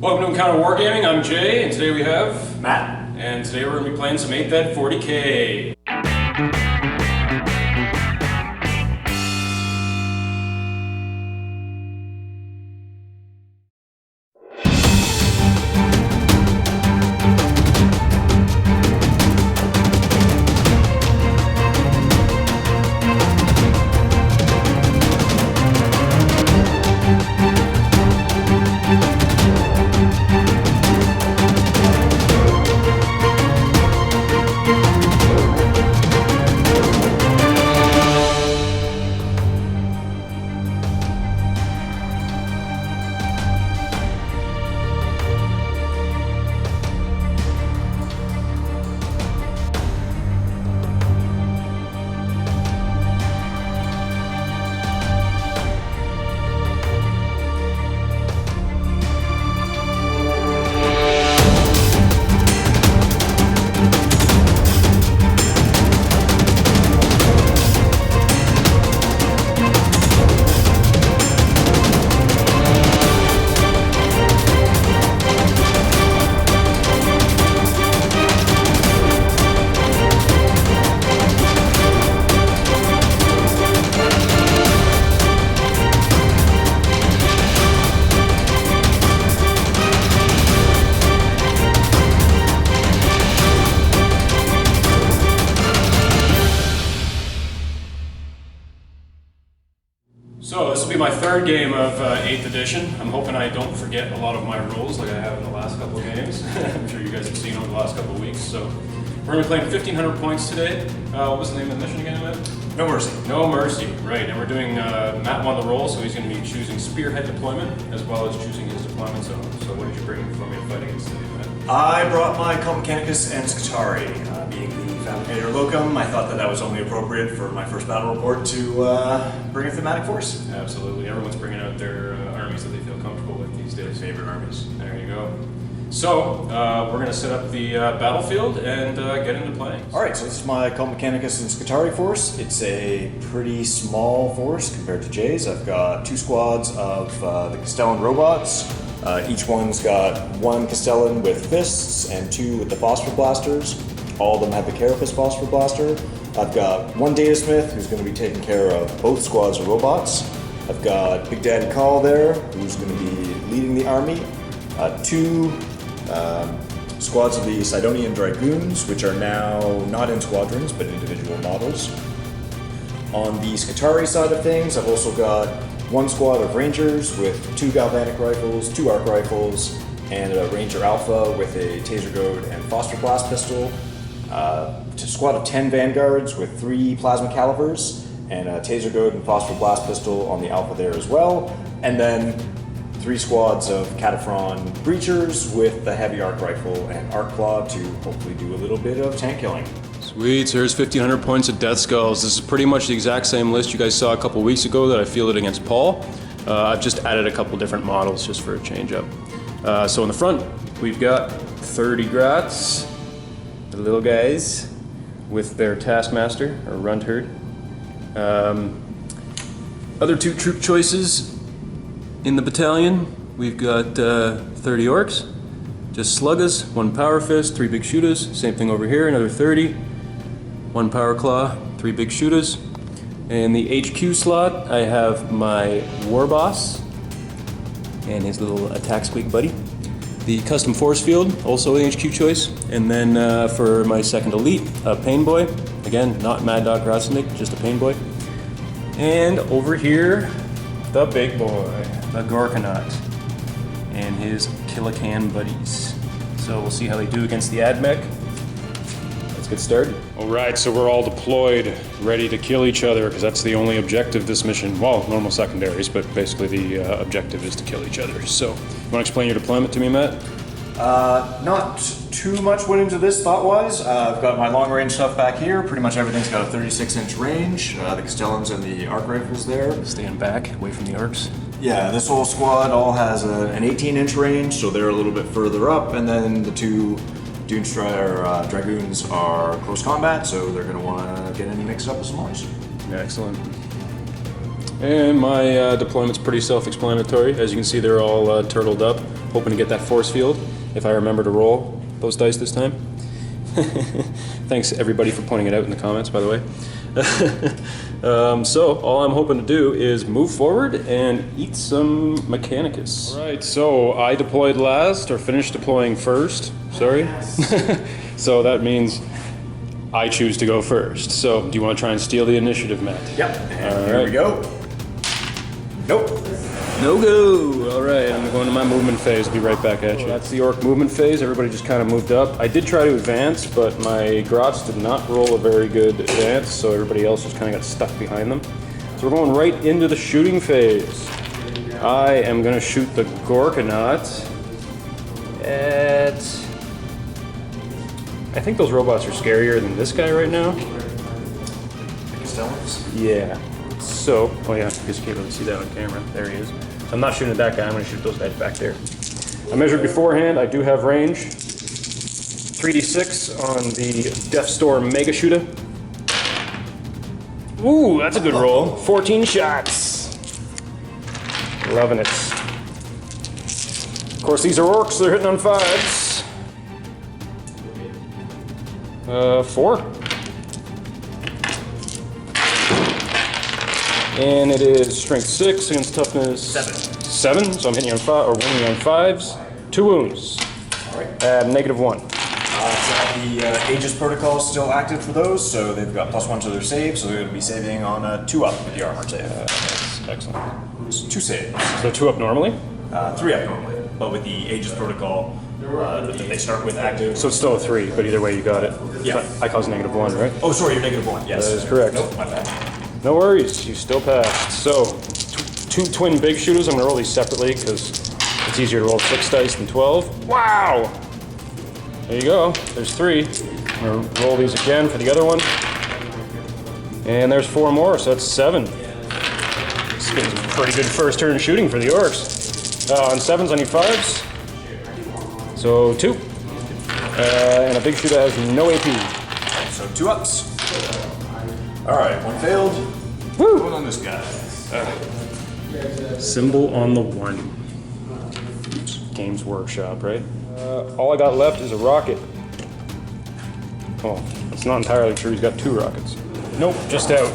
Welcome to Encounter Wargaming, I'm Jay, and today we have Matt. And today we're going to be playing some 8th Ed 40K. So this will be my third game of 8th edition. I'm hoping I don't forget a lot of my rules like I have in the last couple of games. I'm sure you guys have seen over the last couple of weeks. So we're going to be playing 1,500 points today. What was the name of the mission again, Matt? No Mercy. No Mercy, right. And we're doing, Matt won the role, so he's going to be choosing Spearhead deployment as well as choosing his deployment zone. So what did you bring for me to fight against today, Matt? I brought my combatant Mechanicus and Scutari. Being the Fabricator Locum, I thought that was only appropriate for my first battle report to bring a thematic force. Absolutely. Everyone's bringing out their armies that they feel comfortable with these days. Favorite armies. There you go. So, we're going to set up the battlefield and get into playing. Alright, so this is my combatant Mechanicus and Scutari force. It's a pretty small force compared to Jay's. I've got 2 squads of the Castellan robots. Each one's got 1 Castellan with fists and 2 with the phosphor blasters. All of them have the Carapace phosphor blaster. I've got 1 data smith who's going to be taking care of both squads of robots. I've got Big Daddy Call there, who's going to be leading the army. 2 squads of the Sidonian Dragoons, which are now not in squadrons, but individual models. On the Scutari side of things, I've also got 1 squad of Rangers with 2 galvanic rifles, 2 arc rifles, and a Ranger Alpha with a taser goad and phosphor blast pistol. A squad of 10 Vanguards with 3 plasma calibers, and a taser goad and phosphor blast pistol on the Alpha there as well. And then 3 squads of Cataphren Breachers with the heavy arc rifle and arc claw to hopefully do a little bit of tank killing. Sweet, so here's 1,500 points of Death Skulls. This is pretty much the exact same list you guys saw a couple weeks ago that I fielded against Paul. I've just added a couple different models just for a change up. So in the front, we've got 30 Grats, the little guys, with their Taskmaster, or Runtherd. Other 2 troop choices in the battalion, we've got 30 Orks, just Sluggas, 1 Power Fist, 3 Big Shooters. Same thing over here, another 30. 1 Power Claw, 3 Big Shooters. In the HQ slot, I have my War Boss and his little attack squeak buddy. The Custom Force Field, also an HQ choice. And then for my second elite, a Pain Boy. Again, not Mad Dog Ratzendick, just a Pain Boy. And over here, the big boy, the Gorkanaut, and his Killacan buddies. So we'll see how they do against the Admech. Let's get started. Alright, so we're all deployed, ready to kill each other, because that's the only objective this mission. Well, normal secondaries, but basically the objective is to kill each other. So, you want to explain your deployment to me, Matt? Not too much went into this thought-wise. I've got my long-range stuff back here. Pretty much everything's got a 36-inch range. The Castellans and the arc rifles there. Stand back, away from the Orks. Yeah, this whole squad all has an 18-inch range, so they're a little bit further up, and then the 2 Dragoons are close combat, so they're going to want to get in mixed up with some Mars. Excellent. And my deployment's pretty self-explanatory. As you can see, they're all turtled up. hoping to get that force field, if I remember to roll those dice this time. Thanks everybody for pointing it out in the comments, by the way. So all I'm hoping to do is move forward and eat some Mechanicus. All right, so I deployed last, or finished deploying first, sorry. So that means I choose to go first. So do you want to try and steal the initiative, Matt? Yep, and here we go. Nope. No go! Alright, I'm going to my movement phase. Be right back at you. That's the Orc movement phase. Everybody just kind of moved up. I did try to advance, but my Grots did not roll a very good advance, so everybody else just kind of got stuck behind them. So we're going right into the shooting phase. I am going to shoot the Gorkanaut at... I think those robots are scarier than this guy right now. Yeah. So, oh yeah, I guess you can't really see that on camera. There he is. I'm not shooting at that guy, I'm going to shoot those guys back there. I measured beforehand, I do have range. 3d6 on the Death Storm Mega Shooter. Ooh, that's a good roll. 14 shots. Loving it. Of course, these are Orcs, they're hitting on 5s. 4. And it is strength 6 against toughness 7. So I'm hitting you on 5 or winning on 5s. 2 wounds. All right. -1. The Aegis protocol is still active for those, so they've got +1 to their save, so they're going to be saving on a 2-up with the armor save. That's excellent. It's 2 saves. So 2 up normally? 3-up normally, but with the Aegis protocol that they start with active. So it's still a 3, but either way you got it. Yeah. But I caused -1, right? Oh, sorry, you're -1. Yes. That is correct. Nope, my bad. No worries, you still passed. So, 2 twin big shooters. I'm gonna roll these separately because it's easier to roll 6 dice than 12. Wow! There you go, there's 3. I'm gonna roll these again for the other one. And there's 4 more, so that's 7. This is pretty good first turn shooting for the Orcs. On 7s, I need 5s. So 2. And a big shooter has no AP. So 2 ups. Alright, 1 failed. Woo! Going on this guy. Symbol on the 1. Games Workshop, right? All I got left is a rocket. Oh, that's not entirely true. He's got 2 rockets. Nope, just out.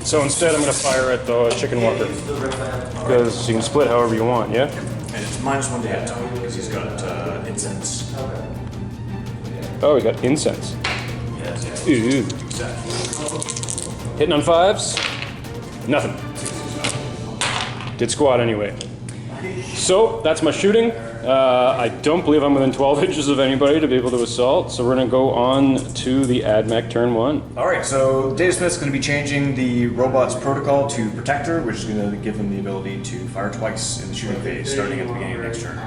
So instead, I'm going to fire at the chicken walker. Because you can split however you want, yeah? And it's -1 to hit, because he's got incense. Oh, he got incense. Yes. Ooh. Hitting on 5s? Nothing. Did squat anyway. So, that's my shooting. I don't believe I'm within 12 inches of anybody to be able to assault, so we're going to go on to the Admech turn 1. Alright, so Data Smith's going to be changing the robot's protocol to Protector, which is going to give them the ability to fire twice in the shooting phase, starting at the beginning of next turn.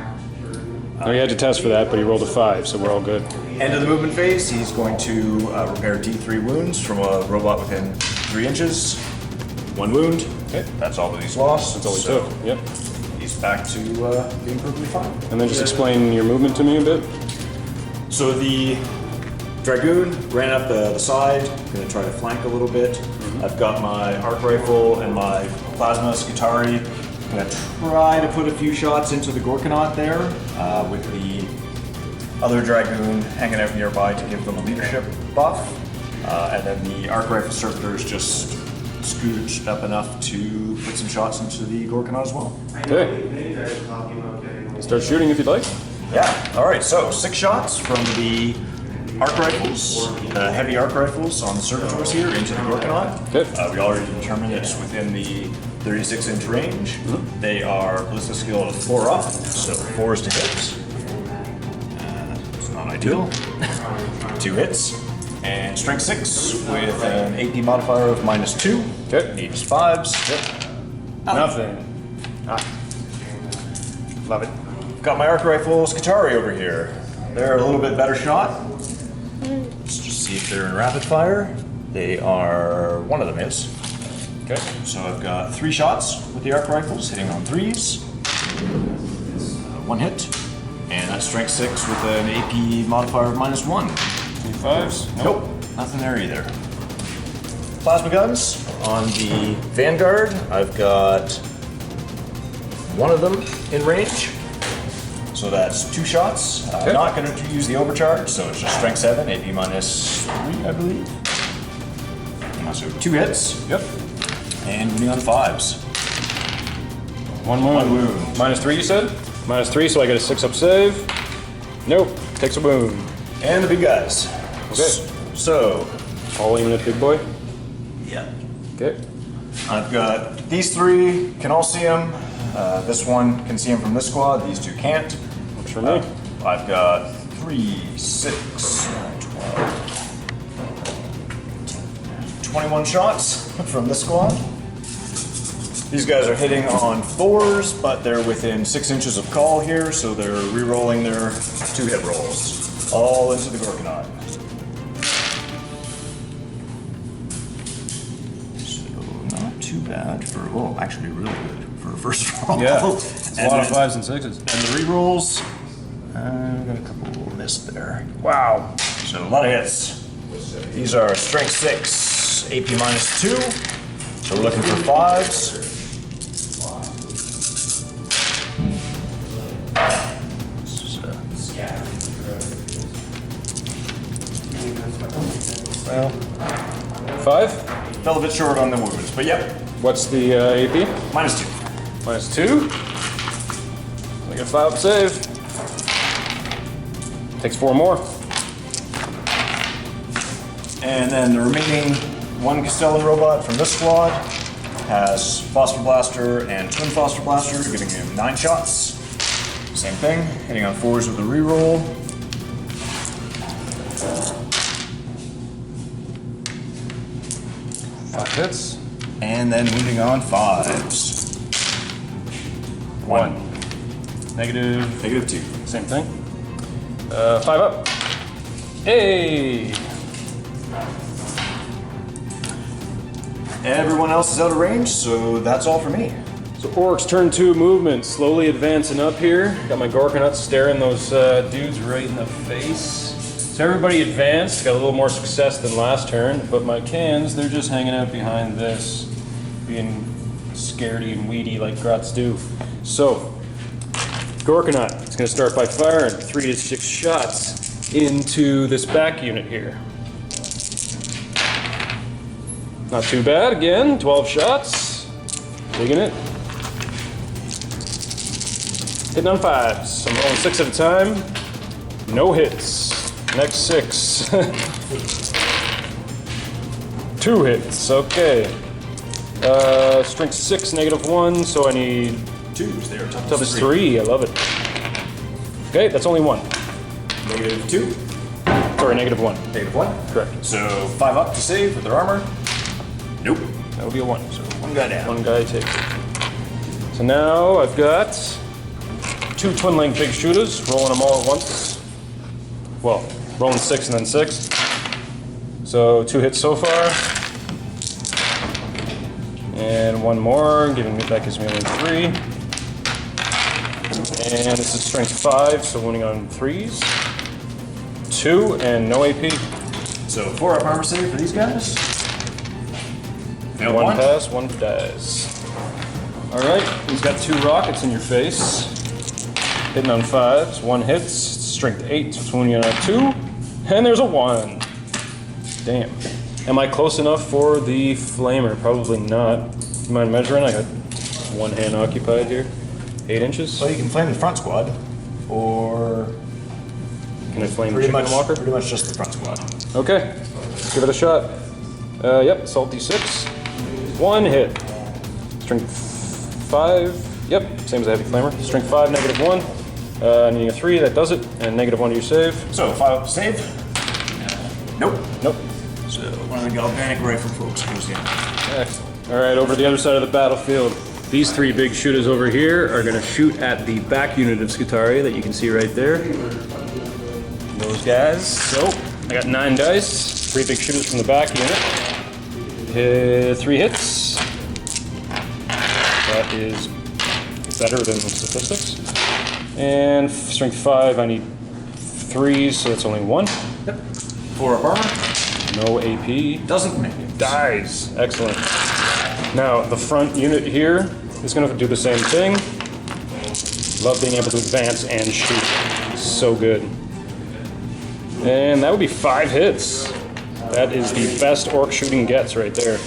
He had to test for that, but he rolled a 5, so we're all good. End of the movement phase, he's going to repair D3 wounds from a robot within 3 inches. 1 wound. Okay. That's all that he's lost. That's all he took. Yep. He's back to being perfectly fine. And then just explain your movement to me a bit. So the Dragoon ran up the side, going to try to flank a little bit. I've got my arc rifle and my plasma Skitari. I'm going to try to put a few shots into the Gorkanaut there, with the other Dragoon hanging out nearby to give them a leadership buff. And then the arc rifle servitors just scooched up enough to put some shots into the Gorkanaut as well. Okay. Start shooting if you'd like. Yeah, alright, so 6 shots from the arc rifles, the heavy arc rifles on the servitors here into the Gorkanaut. Okay. We already determined it's within the 36-inch range. They are ballistic skill of 4 up, so 4 is to hit. It's not ideal. 2 hits. And strength 6 with an AP modifier of -2. Okay. Needs 5s. Yep. Nothing. Love it. Got my arc rifle Skitari over here. They're a little bit better shot. Let's just see if they're in rapid fire. They are, one of them is. Okay, so I've got 3 shots with the arc rifles, hitting on 3s. 1 hit. And that's strength 6 with an AP modifier of -1. 2 5s? Nope, nothing there either. Plasma guns on the Vanguard. I've got 1 of them in range. So that's 2 shots. Okay. I'm not going to use the overcharge, so it's just strength 7, AP minus 3, I believe. So 2 hits. Yep. And wounding on 5s. One wound. 1 wound. -3, you said? -3, so I get a 6-up save. Nope. Takes a wound. And the big guys. Okay. So. All aiming at big boy. Yeah. Okay. I've got these 3, can all see him. This one can see him from this squad, these 2 can't. Works for me. I've got 3, 6, 12, 21 shots from this squad. These guys are hitting on 4s, but they're within 6 inches of call here, so they're re-rolling their 2 hit rolls. All into the Gorkanaut. So, not too bad for, well, actually really good for a first roll. Yeah. It's a lot of 5s and 6s. And the re-rolls, I've got a couple missed there. Wow. So a lot of hits. These are strength 6, AP minus 2. So we're looking for 5s. Well, 5? Fell a bit short on the wounds, but yep, What's the AP? minus 2. -2. I get a 5-up save. Takes 4 more. And then the remaining 1 Castellan robot from this squad has Phosphor Blaster and Twin Phosphor Blaster, giving him 9 shots. Same thing, hitting on 4s with a reroll. Five hits. And then wounding on 5s. 1. -2. -2. Same thing. 5 up. Hey! Everyone else is out of range, so that's all for me. So Orks turn 2 movement, slowly advancing up here. Got my Gorkanaut staring those dudes right in the face. So everybody advanced, got a little more success than last turn, but my cans, they're just hanging out behind this, being scaredy and weedy like Grots do. So, Gorkanaut is going to start by firing 3 to 6 shots into this back unit here. Not too bad, again, 12 shots. Digging it. Hitting on 5s. I'm rolling 6 at a time. No hits. Next 6. 2 hits, okay. Strength 6, -1, so I need 2s there. toughness 3. I love it. Okay, that's only 1. -2. Sorry, -1. -1. Correct. So 5 up to save with their armor. Nope. That'll be a 1. So 1 guy down. 1 guy takes it. So now I've got 2 twin link big shooters, rolling them all at once. Well, rolling 6 and then 6. So 2 hits so far. And 1 more, that gives me only 3. And this is strength 5, so wounding on 3s. 2 and no AP. So 4 up armor save for these guys. Failed 1 pass, 1 dies. Alright, he's got 2 rockets in your face. Hitting on 5s, 1 hits, strength 8, so it's wounding on 2. And there's a 1. Damn. Am I close enough for the flamer? Probably not. Do you mind measuring? I got 1 hand occupied here. 8 inches. So you can flame the front squad, or Can I flame the pretty chicken much, walker? pretty much just the front squad. Okay, let's give it a shot. Yep, salty 6. 1 hit. Strength 5. Yep, same as the heavy flamer. Strength 5, -1. Needing a 3, that does it. And -1 to your save. So 5 up to save. Nope. Nope. So one of the galvanic rifle folks goes in. Excellent. All right, over to the other side of the battlefield. These 3 big shooters over here are going to shoot at the back unit of Skitarii that you can see right there. Those guys. So, I got 9 dice. 3 big shooters from the back unit. 3 hits. That is better than statistics. And strength 5, I need 3s, so that's only 1. Yep. 4 up armor. No AP. Doesn't make it. Dies. Excellent. Now, the front unit here is going to do the same thing. Love being able to advance and shoot. So good. And that would be 5 hits. That is the best orc shooting gets right there.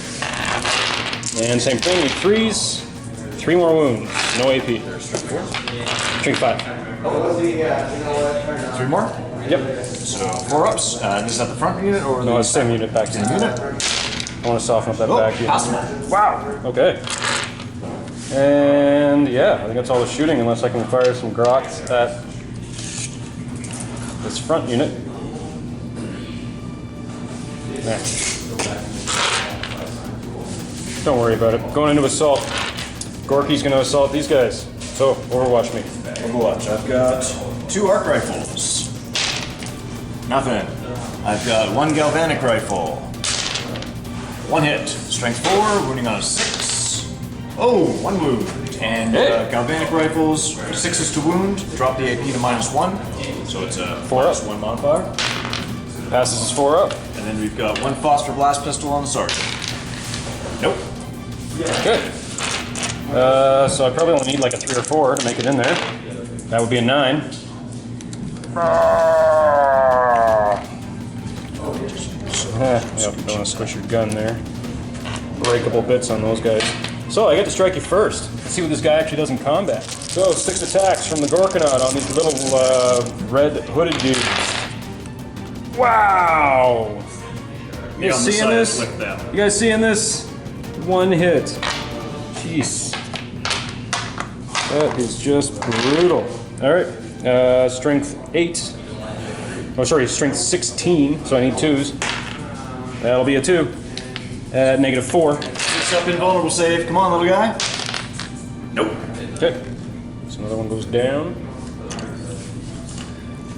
And same thing, we freeze. 3 more wounds, no AP. Strength 5. 3 more? Yep. So 4 ups. This is at the front unit or No, the it's same unit back to same unit? I want to soften up that Oh, back unit. awesome. Wow. Okay. And yeah, I think that's all the shooting unless I can fire some grots at this front unit. Nah. Don't worry about it. Going into assault. Gorky's going to assault these guys. So, overwatch me. Overwatch. I've got 2 arc rifles. Nothing. I've got 1 galvanic rifle. 1 hit. Strength 4, wounding on a 6. Oh, 1 wound. And Hey. galvanic rifles, 6s to wound, drop the AP to -1. So it's a 4 up. -1 modifier. Passes is 4 up. And then we've got 1 phosphor blast pistol on the sergeant. Nope. Good. So I probably only need like a 3 or 4 to make it in there. That would be a 9. Yep, don't want to squish your gun there. Breakable bits on those guys. So I get to strike you first. Let's see what this guy actually does in combat. So 6 attacks from the Gorkanaut on these little red hooded dudes. Wow! You guys seeing this? You guys seeing this? 1 hit. Jeez. That is just brutal. Alright, strength 8. Oh, sorry, strength 16, so I need 2s. That'll be a 2. Negative 4. 6 up invulnerable save. Come on, little guy. Nope. Okay. So another one goes down.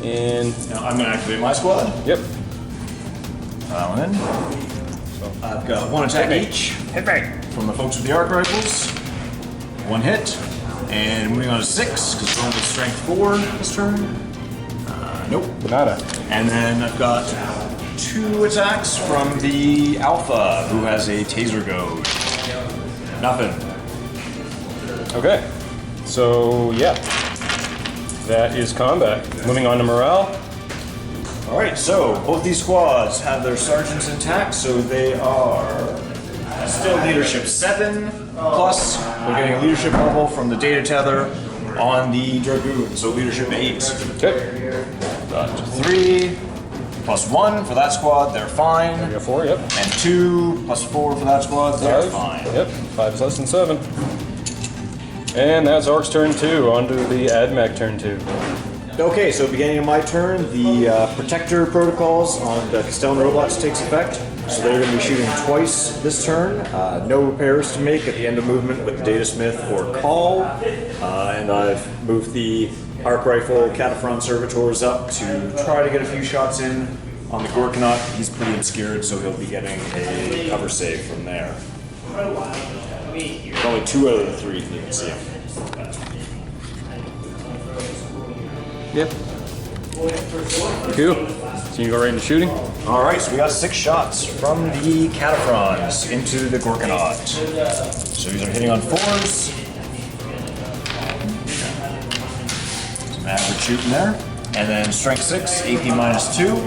And, Now I'm going to activate my squad. yep. That one in. I've got 1 attack each. Hit me. From the folks with the arc rifles. 1 hit. And moving on to 6, because we're going with strength 4 this turn. Nope. Nada. And then I've got 2 attacks from the Alpha, who has a taser goad. Nothing. Okay. So, yeah. That is combat. Moving on to morale. Alright, so both these squads have their sergeants intact, so they are still leadership 7, plus we're getting a leadership level from the data tether on the Dragoon, so leadership 8. Okay. Got 3, plus 1 for that squad, they're fine. We got 4, yep. And 2 plus 4 for that squad, they're 5. fine. Yep. 5 is less than 7. And that's Ork's turn 2. On to the Admech turn 2. Okay, so beginning of my turn, the protector protocols on the Castellan robots takes effect. So they're going to be shooting twice this turn. No repairs to make at the end of movement with the Data Smith or Call. And I've moved the arc rifle Cataphren Servitors up to try to get a few shots in on the Gorkanaut. He's pretty obscured, so he'll be getting a cover save from there. Only 2 out of the 3 you can see him. Yep. Cool. So you go right into shooting? Alright, so we got 6 shots from the Cataphrons into the Gorkanaut. So these are hitting on 4s. Some average shooting there. And then strength 6, AP -2.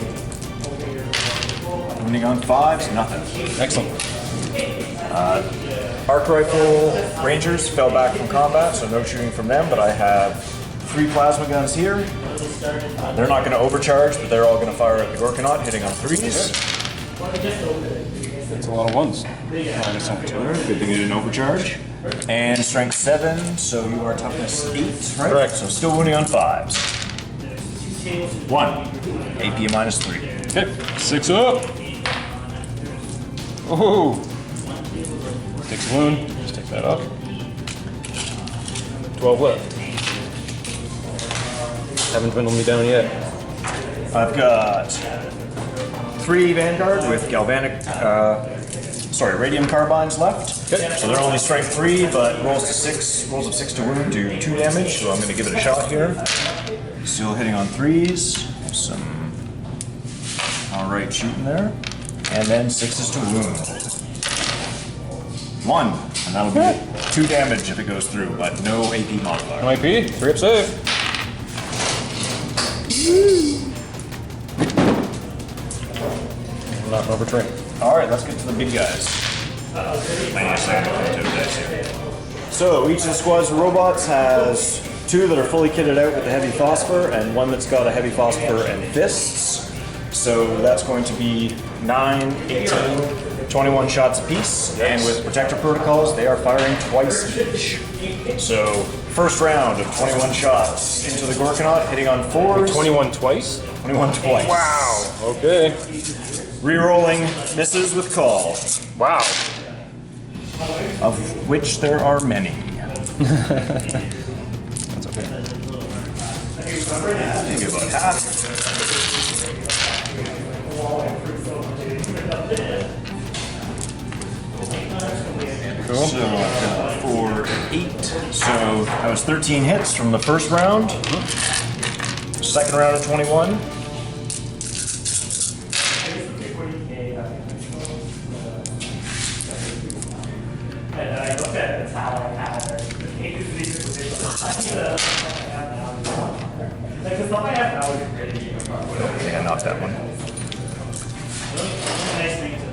Hitting on 5s, nothing. Excellent. Arc rifle rangers fell back from combat, so no shooting from them, but I have 3 plasma guns here. They're not going to overcharge, but they're all going to fire at the Gorkanaut, hitting on 3s. That's a lot of 1s. Minus 1. Good thing you didn't overcharge. And strength 7, so you are toughness 8, right? Correct. So still wounding on 5s. 1. AP -3. Okay. 6 up. Oh. Takes a wound. Just take that off. 12 left. Haven't dwindled me down yet. I've got 3 Vanguard with galvanic, radium carbines left. Okay. So they're only strength 3, but rolls of 6 to wound do 2 damage. So I'm going to give it a shot here. Still hitting on 3s. Some alright shooting there. And then 6s to wound. 1. and that'll be 2 damage if it goes through, but no AP modifier. No AP, 3 up save. Not over train. Alright, let's get to the big guys. I need a second to put 2 dice here. So, each of the squads of robots has 2 that are fully kitted out with the heavy phosphor, and 1 that's got a heavy phosphor and fists. So that's going to be 9, 18, 21 shots apiece, and with protector protocols, they are firing twice each. So, first round of 21 shots into the Gorkanaut, hitting on 4s. 21 twice? 21 twice. Wow. Okay. Rerolling misses with call, Wow. of which there are many. That's okay. Maybe about half. Cool. So, 4, 8. So, that was 13 hits from the first round. Second round of 21. Okay, I knocked that one.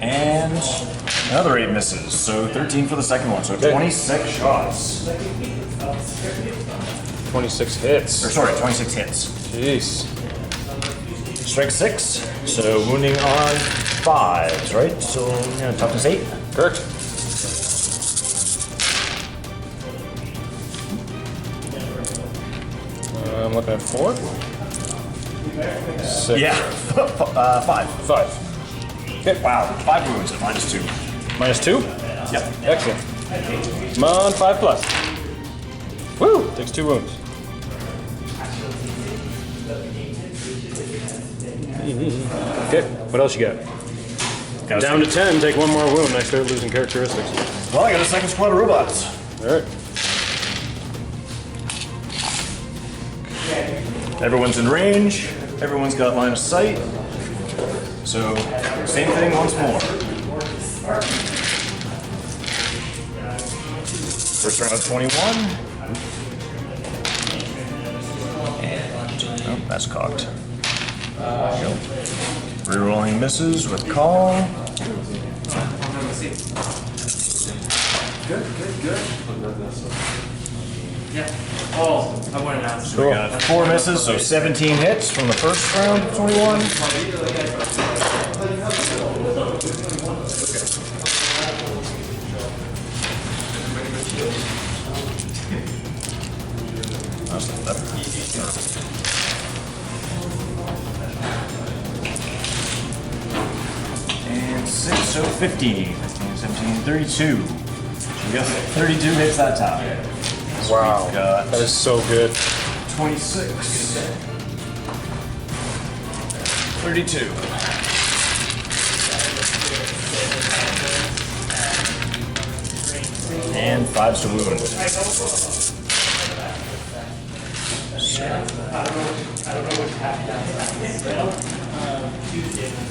And another 8 misses, so 13 for the second one, so 26 shots. 26 hits. Or sorry, 26 hits. Jeez. Strike 6, so wounding on 5s, right? So, yeah, toughness 8. Correct. I'm looking at 4. 6. Yeah, 5. 5. Okay. Wow, 5 wounds at -2. -2? Yep. Excellent. Come on, 5 plus. Woo! Takes 2 wounds. Okay, what else you got? Down to 10, take 1 more wound. I start losing characteristics. Well, I got a second squad of robots. Alright. Everyone's in range. Everyone's got line of sight. So, same thing once more. First round of 21. And, oh, that's cocked. There we go. Rerolling misses with call. Good. Yeah. Oh, I wouldn't ask. So we got 4 misses, so 17 hits from the first round of 21. That's not better. And 6, so 15, 17, 32. We got 32 hits that time. Wow. We've got That is so good. 26. 32. And 5s to wound.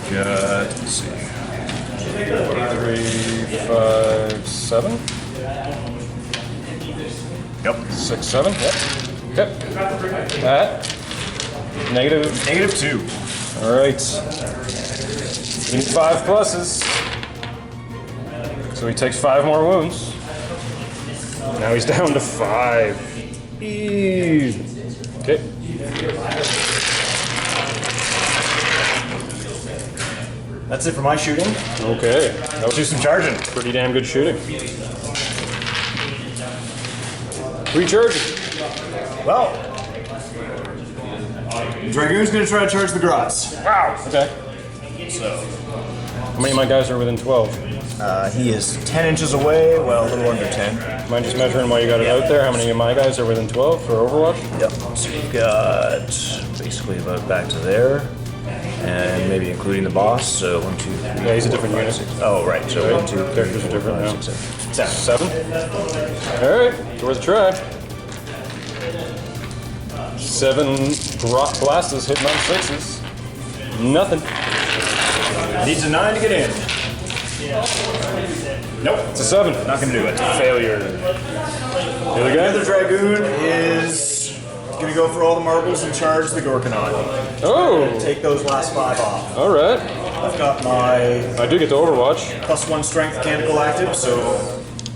Good. Let's see. 3, 5, 7? Yep. 6, 7? Yep. Okay. That. Negative. -2. Alright. Need 5 pluses. So he takes 5 more wounds. Now he's down to 5. Eee. Okay. That's it for my shooting. Okay. Let's do some charging. Pretty damn good shooting. Recharging. Well, Dragoon's gonna try to charge the Grots. Wow. Okay. So, How many of my guys are within 12? he is 10 inches away, well, a little under 10. Mind just measuring while you got it out there? How many of my guys are within 12 for Overwatch? Yep. So you've got basically about back to there, and maybe including the boss. So 1, 2, 3. Yeah, he's a different unit. 6. Oh, right. So 1, 2, 3, Characters are 4, different 5, now. 6, 7. 7? Alright, it's worth a try. 7 blasters hitting on 6s. Nothing. Needs a 9 to get in. Nope. It's a 7. Not gonna do it. Failure. The other The guy? other Dragoon is gonna go for all the marbles and charge the Gorkanaut. Oh! Take those last 5 off. Alright. I've got my I do get to Overwatch. +1 strength mechanical active, so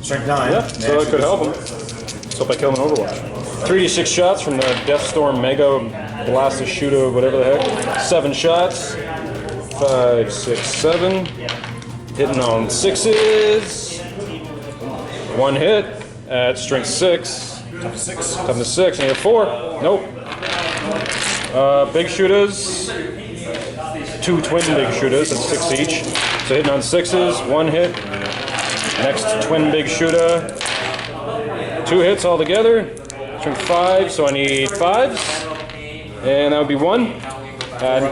strength 9. Yeah, so that could help him. Let's hope I kill him in Overwatch. 3d6 shots from the Deathstorm Mega Blastus Shooter, whatever the heck. 7 shots. 5, 6, 7. Hitting on 6s. 1 hit at strength 6. Toughness 6. And you have 4. Nope. Big shooters. 2 twin big shooters. That's 6 each. So hitting on 6s. 1 hit. Next twin big shooter. 2 hits altogether. Strength 5. So I need 5s. And that would be 1.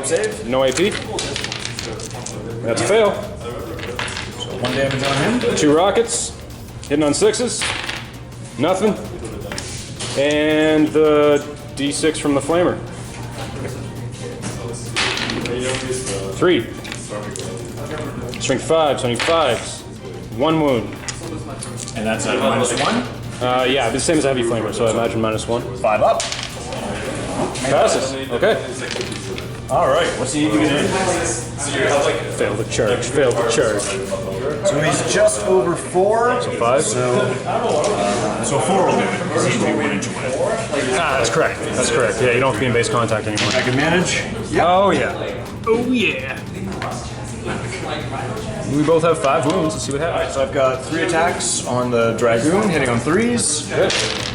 Save. No AP. That's a fail. 1 damage on him. 2 rockets. Hitting on 6s. Nothing. And the D6 from the flamer. 3. Strength 5, so I need 5s. 1 wound. And that's a -1. Yeah, the same as a heavy flamer, so I imagine -1. 5 up. Passes. Okay. Alright, what's he even in? Failed the charge. Failed the charge. So he's just over 4. So 5. So 4 will do it. Because he's 1 inch away. Ah, that's correct. That's correct. Yeah, you don't have to be in base contact anymore. I can manage. Yep. Oh yeah. Oh yeah. We both have 5 wounds. Let's see what happens. So I've got 3 attacks on the Dragoon, hitting on 3s. Good.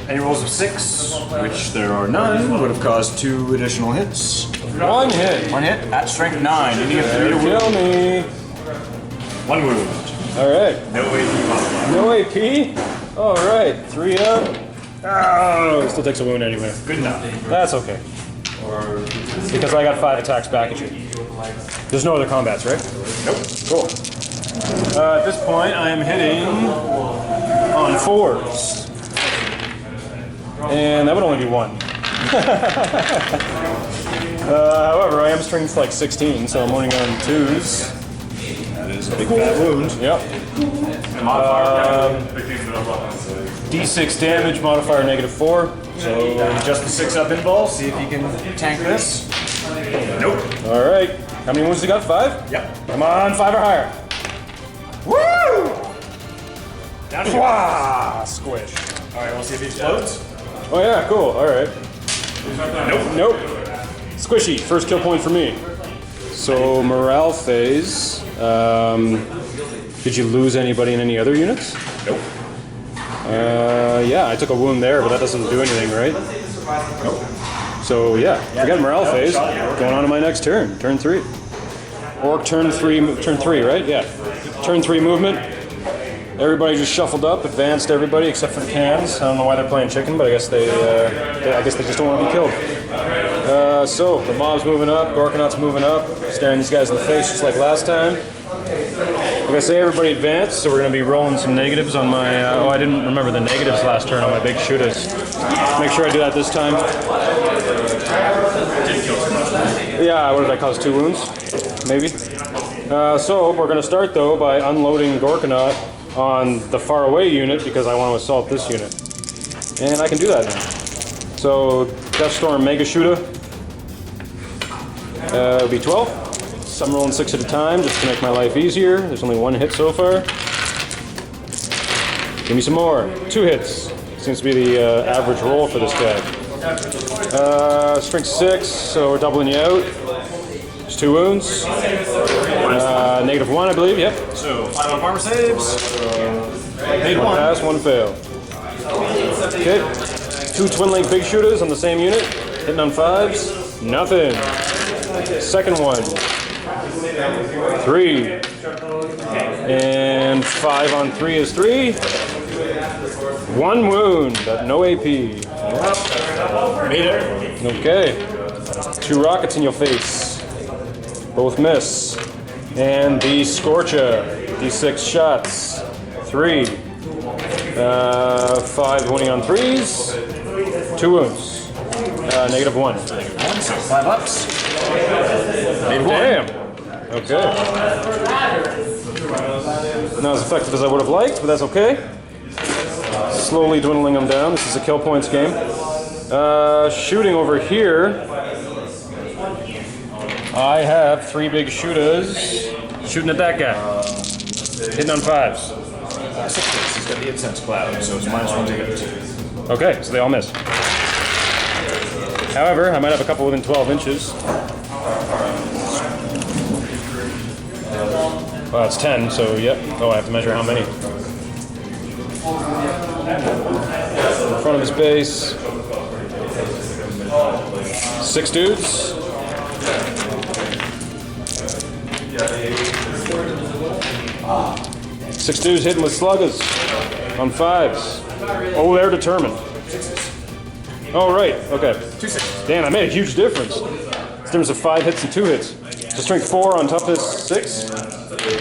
Any rolls of 6, which there are none, would have caused 2 additional hits. 1 hit. 1 hit at strength 9. You need a 3 to Kill wound. me. 1 wound. All right. No AP. No AP. All right. 3 up. Oh, it still takes a wound anyway. Good enough. That's okay. Because I got 5 attacks back at you. There's no other combats, right? Nope. Cool. At this point, I am hitting on 4s. And that would only be 1. However, I am strength like 16, so I'm only on 2s. That is a big fat wound. Yep. D6 damage, modifier -4. So just the 6 up in ball. See if you can tank this. Nope. All right. How many wounds you got? 5? Yep. Come on, 5 or higher. Woo! Down to you. Wah! Squish. Alright, we'll see if he explodes. Oh yeah, cool. All right. Nope. Nope. Squishy. First kill point for me. So morale phase. Did you lose anybody in any other units? Nope. Yeah, I took a wound there, but that doesn't do anything, right? Nope. So yeah, forget morale phase. Going on to my next turn. Turn 3. Orc turn 3. Turn 3, right? Yeah. Turn 3 movement. Everybody just shuffled up, advanced everybody except for the cans. I don't know why they're playing chicken, but I guess they just don't want to be killed. So the mob's moving up, Gorkanaut's moving up, staring these guys in the face just like last time. Like I say, everybody advanced, so we're going to be rolling some negatives on my. Oh, I didn't remember the negatives last turn on my big shooters. Make sure I do that this time. Yeah, what did I cause? 2 wounds, maybe. So we're going to start though by unloading Gorkanaut on the far away unit because I want to assault this unit. And I can do that now. So, Deathstorm Mega Shooter. It'll be 12. So I'm rolling 6 at a time just to make my life easier. There's only 1 hit so far. Give me some more. 2 hits. Seems to be the average roll for this guy. Strength 6, so we're doubling you out. There's 2 wounds. -1, I believe, yep. So 5 on farmer saves. Made 1 1. pass, 1 fail. Okay. 2 twin link big shooters on the same unit. Hitting on 5s. Nothing. Second one. 3. And 5 on 3 is 3. 1 wound, but no AP. Made it. Okay. 2 rockets in your face. Both miss. And the Scorcher. D6 shots. 3. 5 winning on 3s. 2 wounds. -1. So 5 ups. Made 1. Damn. Okay. Not as effective as I would have liked, but that's okay. Slowly dwindling them down. This is a kill points game. Shooting over here. I have 3 big shooters shooting at that guy. Hitting on 5s. 6 he's got the incense cloud, so it's -1 to hit. Okay, so they all miss. However, I might have a couple within 12 inches. Well, that's 10, so yep. Oh, I have to measure how many. In front of his base. 6 dudes. Six dudes hitting with sluggers on 5s. Oh, they're determined. Oh, right. Okay. 2 6. Dan, I made a huge difference. It's a difference of 5 hits and 2 hits. So strength 4 on toughness 6.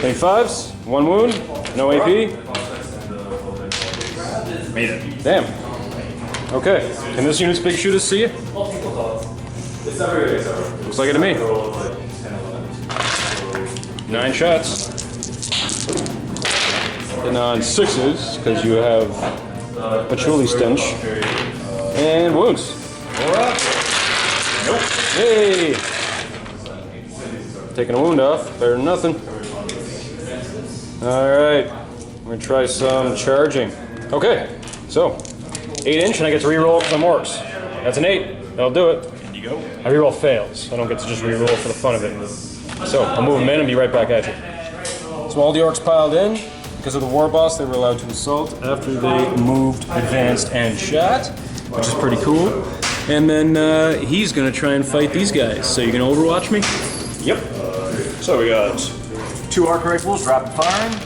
Think 5s. 1 wound. No AP. Made it. Damn. Okay. Can this unit's big shooters see you? Looks like it to me. 9 shots. And on 6s, because you have patchouli stench. And wounds. Nope. Hey! Taking a wound off. Better than nothing. Alright. We're going to try some charging. Okay. So, 8-inch, and I get to reroll for the orcs. That's an 8. That'll do it. And you go. I reroll fails. I don't get to just reroll for the fun of it. So, I'll move them in and be right back at you. So all the orcs piled in. Because of the war boss, they were allowed to assault after they moved, advanced, and shot, which is pretty cool. And then he's going to try and fight these guys. So you're going to overwatch me? Yep. So we got 2 arc rifles, rapid firing,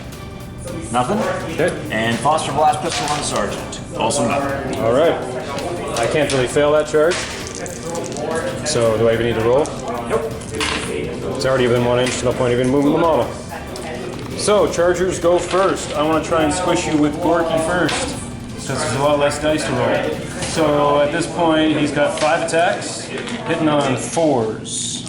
nothing. Okay. And phosphor blast pistol on the sergeant, also nothing. All right. I can't really fail that charge. So do I even need to roll? Nope. It's already within 1 inch, no point even moving the model. So, Chargers go first. I want to try and squish you with Gorky first, because there's a lot less dice to roll. So, at this point, he's got 5 attacks, hitting on 4s.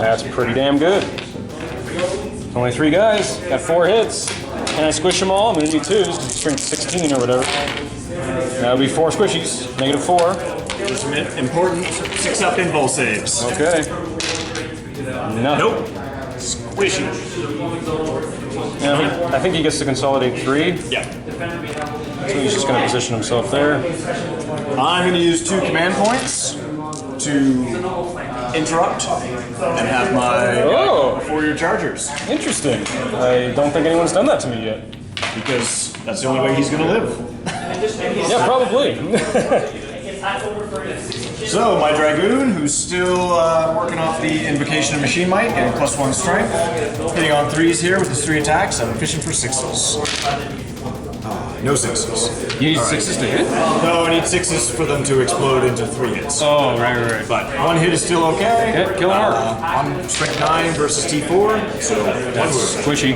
That's pretty damn good. It's only 3 guys, got 4 hits. Can I squish them all? I'm going to need 2s, because he's strength 16 or whatever. That'll be 4 squishies, -4. There's some important 6-up invul saves. Okay. Nothing. Nope. Squishy. Yeah, I think he gets to consolidate 3. Yeah. So he's just going to position himself there. I'm going to use 2 command points to interrupt and have my Oh. for your chargers. Interesting. I don't think anyone's done that to me yet. Because that's the only way he's going to live. Yeah, probably. So, my Dragoon, who's still working off the Invocation of Machine Might, getting +1 strength, hitting on 3s here with his 3 attacks. I'm fishing for 6s. No 6s. You need 6s to hit? No, I need 6s for them to explode into 3 hits. Oh, right. But 1 hit is still okay. Okay, kill an orc. I'm strength 9 versus T4, so 1 wound. Squishy.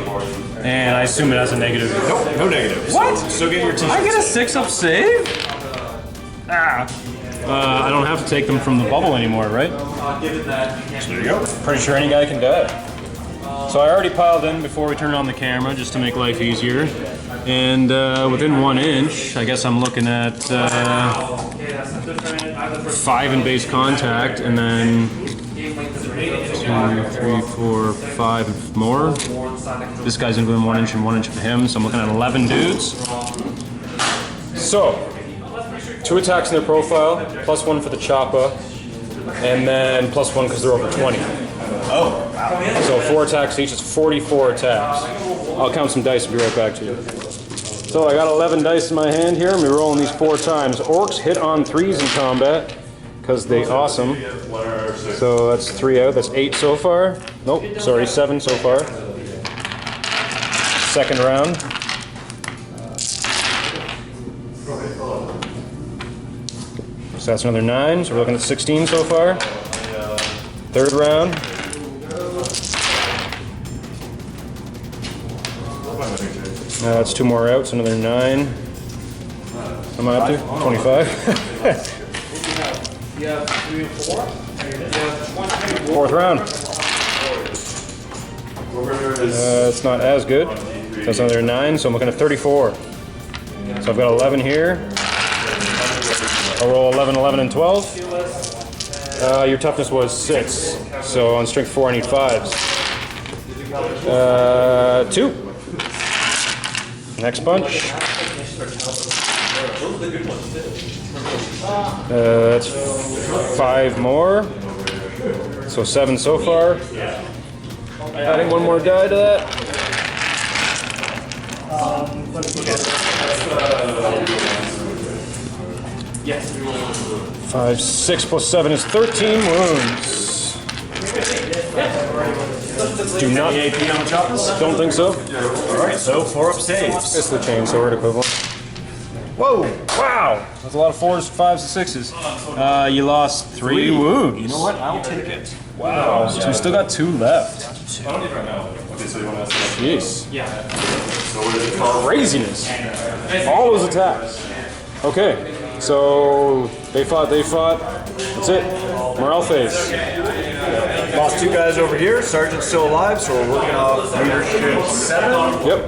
And I assume it has a negative. Nope, no negatives. What? Still get your T4. I get a 6-up save? Ah. I don't have to take them from the bubble anymore, right? So there you go. Pretty sure any guy can die. So I already piled in before we turn on the camera, just to make life easier. And within 1 inch, I guess I'm looking at 5 in base contact, and then 2, 3, 4, 5 more. This guy's in within 1 inch and 1 inch of him, so I'm looking at 11 dudes. So, 2 attacks in their profile, +1 for the choppa, and then +1 because they're over 20. Oh, wow. So 4 attacks each, it's 44 attacks. I'll count some dice and be right back to you. So I got 11 dice in my hand here, and we're rolling these 4 times. Orcs hit on 3s in combat, because they awesome. So that's 3 out, that's 8 so far. Nope, sorry, 7 so far. Second round. So that's another 9, so we're looking at 16 so far. Third round. That's 2 more out, so another 9. What am I up to? 25. Fourth round. It's not as good. That's another 9, so I'm looking at 34. So I've got 11 here. I'll roll 11, 11, and 12. Your toughness was 6, so on strength 4 I need 5s. 2. Next punch. That's 5 more. So 7 so far. Adding 1 more die to that. 5, 6 plus 7 is 13 wounds. Do not AP on the choppers? Don't think so. Alright, so 4 up saves. It's the chainsword equivalent. Whoa! Wow! That's a lot of 4s, 5s, and 6s. You lost 3 wounds. You know what? I'll take it. Wow. So we still got 2 left. Jeez. Craziness. All those attacks. Okay. So they fought. That's it. Morale phase. Lost 2 guys over here. Sergeant's still alive, so we're working off leadership 7. Yep.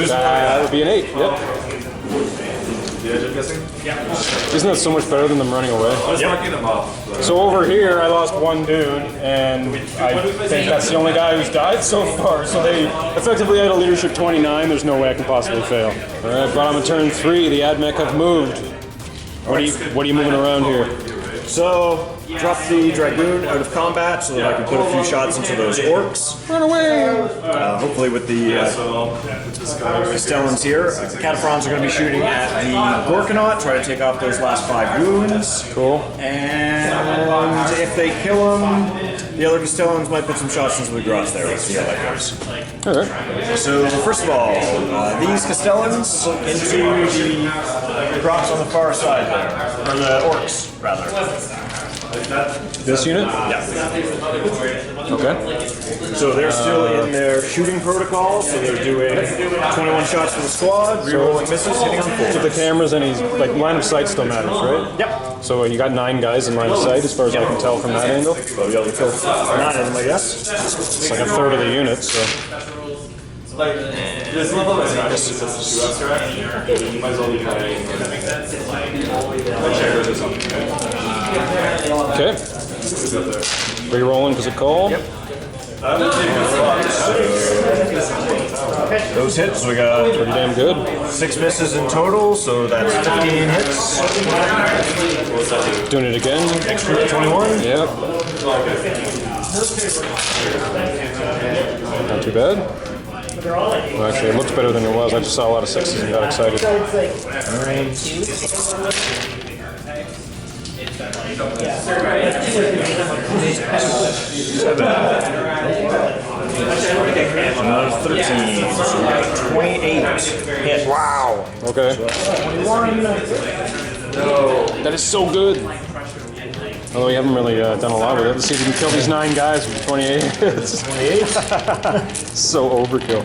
That would be an 8. Yep. Isn't that so much better than them running away? So over here, I lost 1 dude, and I think that's the only guy who's died so far. So they effectively had a leadership 29. There's no way I can possibly fail. All right, bottom of turn 3. The Admech have moved. What are you moving around here? So, drop the Dragoon out of combat so that I can put a few shots into those Orks. Run away! Hopefully with the Castellans here. Cataphrons are going to be shooting at the Gorkanaut, try to take off those last 5 wounds. Cool. And if they kill him, the other Castellans might put some shots into the Grots there. Let's see how that goes. All right. So, first of all, these Castellans into the Grots on the far side there. Or the Orks, rather. This unit? Yeah. Okay. So they're still in their shooting protocol, so they're doing 21 shots for the squad, re-rolling misses, hitting on With 4. the cameras and he's like line of sight still matters, right? Yep. So you got 9 guys in line of sight as far as I can tell from that angle. So you'll be able to kill 9 of them, I guess. It's like a third of the unit, so. This level is not just a shoe abstract. You might as well be playing checkers or something. Okay. Re-rolling because of call. Yep. Those hits, we got Pretty damn good. 6 misses in total, so that's 15 hits. Doing it again. Extra 21. Yep. Not too bad. Well, actually, it looks better than it was. I just saw a lot of 6s and got excited. Another 13. So 28 hits. Wow. Okay. 21. That is so good. Although we haven't really done a lot with it. Let's see if we can kill these 9 guys with 28 hits. 28. So overkill.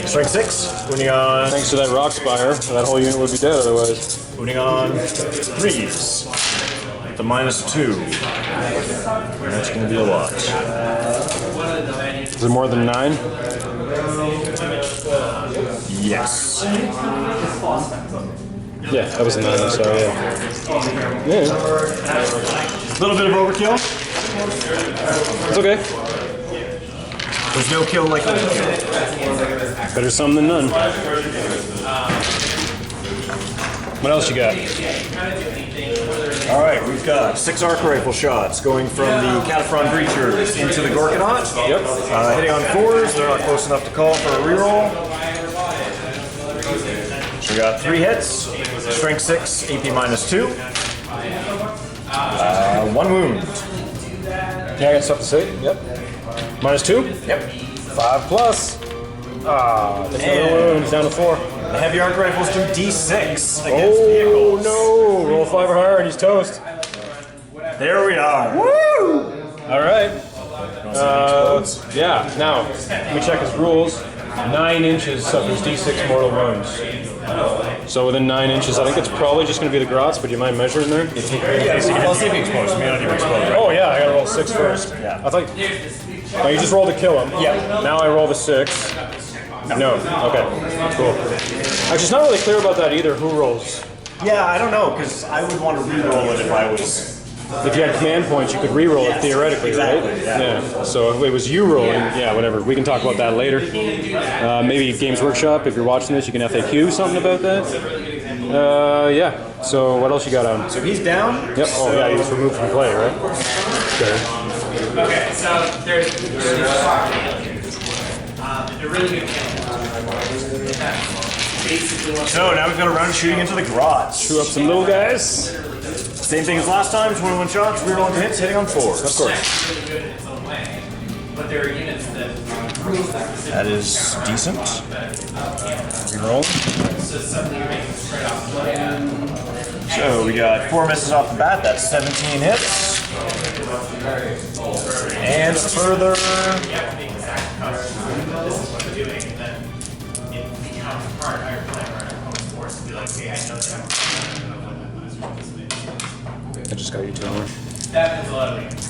Strength 6. Putting on. Thanks to that rock spire, that whole unit would be dead otherwise. Putting on 3s. The -2. That's going to be a lot. Is it more than 9? Yes. Yeah, that was a 9, I'm sorry, yeah. Yeah, A little bit of overkill. it's okay. There's no kill like overkill. Better some than none. What else you got? Alright, we've got 6 arc rifle shots going from the Cataphron Breachers into the Gorkanaut. Yep. Hitting on 4s, they're not close enough to call for a reroll. So we got 3 hits, strength 6, AP -2. 1 wound. Yeah, I got stuff to say. Yep. -2? Yep. 5 plus. Ah, that's another wound. It's down to 4. The heavy arc rifles do D6 against vehicles. No! Roll 5 or higher and he's toast. There we are. Woo! Alright. Yeah, now, let me check his rules. 9 inches suffers D6 mortal wounds. So within 9 inches, I think it's probably just going to be the Grots, but do you mind measuring there? Well, see if he explodes. May not even explode. Oh yeah, I gotta roll 6 first. Yeah. I thought Now you just rolled to kill him. Yeah. Now I roll the 6. No. Okay. Cool. Actually, it's not really clear about that either. Who rolls? Yeah, I don't know, because I would want to re-roll it if I was... If you had command points, you could re-roll it theoretically, exactly, right? yeah. So if it was you rolling, yeah, whatever. We can talk about that later. Maybe Games Workshop, if you're watching this, you can FAQ something about that. Yeah. So what else you got on? So he's down. Yep. Oh yeah, he was removed from play, right? Okay, so there's a really good So now we've got a round shooting into the garage. Chew up some little guys. Same thing as last time, 21 shots, rerolling hits, hitting on 4s. Of course. really good in its own way, but there are units that improve that. That is decent. Reroll. So suddenly you're making straight off play. So we got 4 misses off the bat, that's 17 hits. And further... I just got you 2 more. That means a lot of things.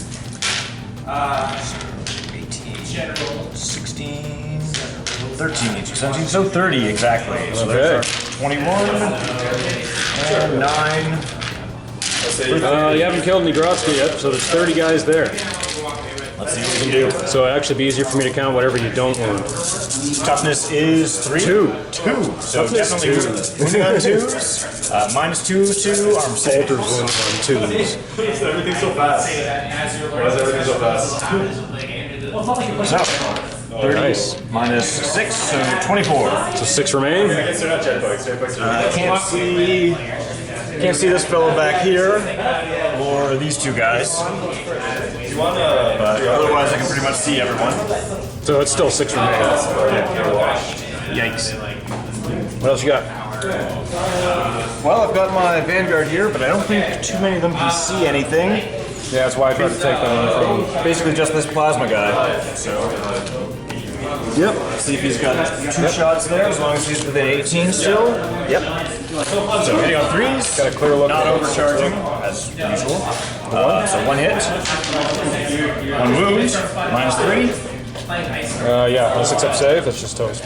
18, general, 16, 13, 18, 17, so 30 exactly. So there's our 21, and 9. You haven't killed any Grotsky yet, so there's 30 guys there. Let's see what we can do. So it'd actually be easier for me to count whatever you don't want. Toughness is 3. 2. 2. So Toughness definitely wounding on 2s. -2 to arm save. Bolter's wounded on 2s. Everything's so fast. Why is everything so fast? So, Nice. -6, so 24. So 6 remain. They're not jetpacks. Jetpacks are Can't see this fellow back here, or these 2 guys. But otherwise I can pretty much see everyone. So it's still 6 remain. Yikes. What else you got? Well, I've got my Vanguard here, but I don't think too many of them can see anything. Yeah, that's why I tried to take them from. Basically just this plasma guy. So, Yep. see if he's got 2 shots there, as long as he's within 18 still. Yep. So hitting on 3s. Got a clear look. Not overcharging, as usual. So 1 hit. 1 wound. -3. Yeah, let's accept save. That's just toast.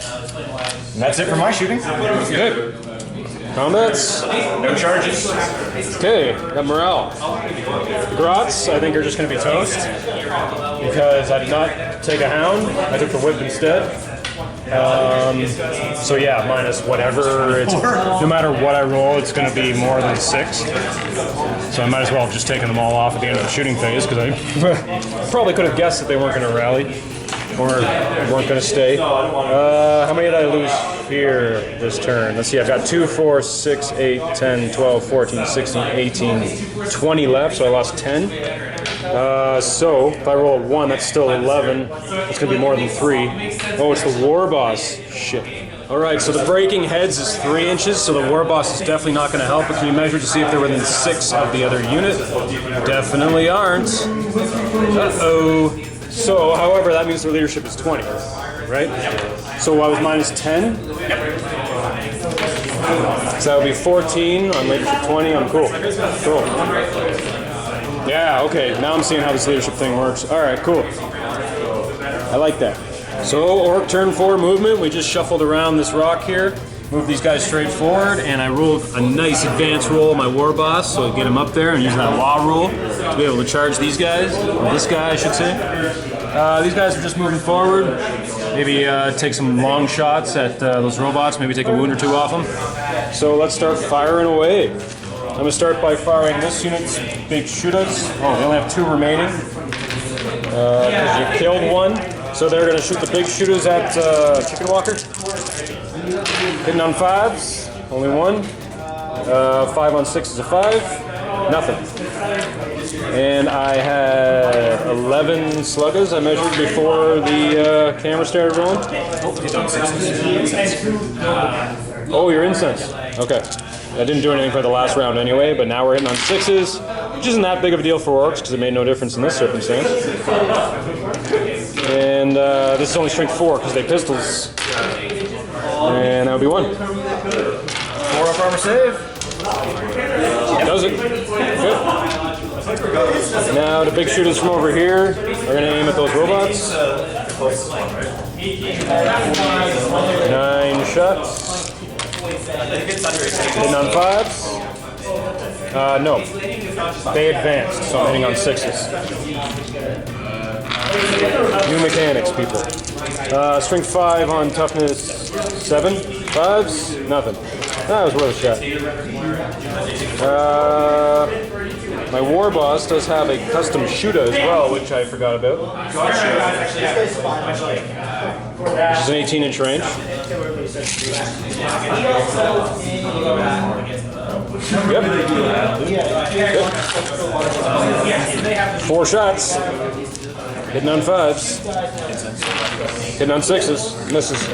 And that's it for my shooting. Good. Combats. No charges. Okay, got morale. The Grots, I think, are just going to be toast because I did not take a hound. I took the whip instead. So yeah, minus whatever. It's, no matter what I roll, it's going to be more than 6. So I might as well have just taken them all off at the end of the shooting phase because I probably could have guessed that they weren't going to rally. Or weren't going to stay. How many did I lose here this turn? Let's see, I've got 2, 4, 6, 8, 10, 12, 14, 16, 18, 20 left, so I lost 10. So if I roll a 1, that's still 11. It's going to be more than 3. Oh, it's the War Boss. Shit. Alright, so the breaking heads is 3 inches, so the War Boss is definitely not going to help. But can you measure to see if they're within 6 of the other unit? Definitely aren't. Uh-oh. So, however, that means their leadership is 20, right? So I was minus 10? So that would be 14 on leadership 20. I'm cool. Cool. Yeah, okay. Now I'm seeing how this leadership thing works. All right, cool. I like that. So, Orc turn 4 movement. We just shuffled around this rock here. Move these guys straight forward, and I rolled a nice advance roll on my War Boss, so I get him up there and use that law roll to be able to charge these guys, or this guy, I should say. These guys are just moving forward. Maybe take some long shots at those robots, maybe take a wound or 2 off them. So let's start firing away. I'm going to start by firing this unit's big shooters. Oh, we only have 2 remaining. Because you killed 1. So they're going to shoot the big shooters at Chicken Walker. Hitting on 5s, only 1. 5 on 6 is a 5. Nothing. And I had 11 sluggers I measured before the camera started rolling. Oh, you're incensed. Okay. I didn't do anything for the last round anyway, but now we're hitting on 6s, which isn't that big of a deal for Orcs because it made no difference in this circumstance. And this is only strength 4 because they pistols. And that would be 1. 4 up armor save. Does it? Good. Now the big shooters from over here are gonna aim at those robots. 9 shots. Hitting on 5s. No. They advanced, so I'm hitting on 6s. New mechanics, people. Strength 5 on toughness 7. 5s, nothing. That was worth a shot. My war boss does have a custom shooter as well, which I forgot about. Which is an 18-inch range. Yep. 4 shots. Hitting on 5s. Hitting on 6s. Misses.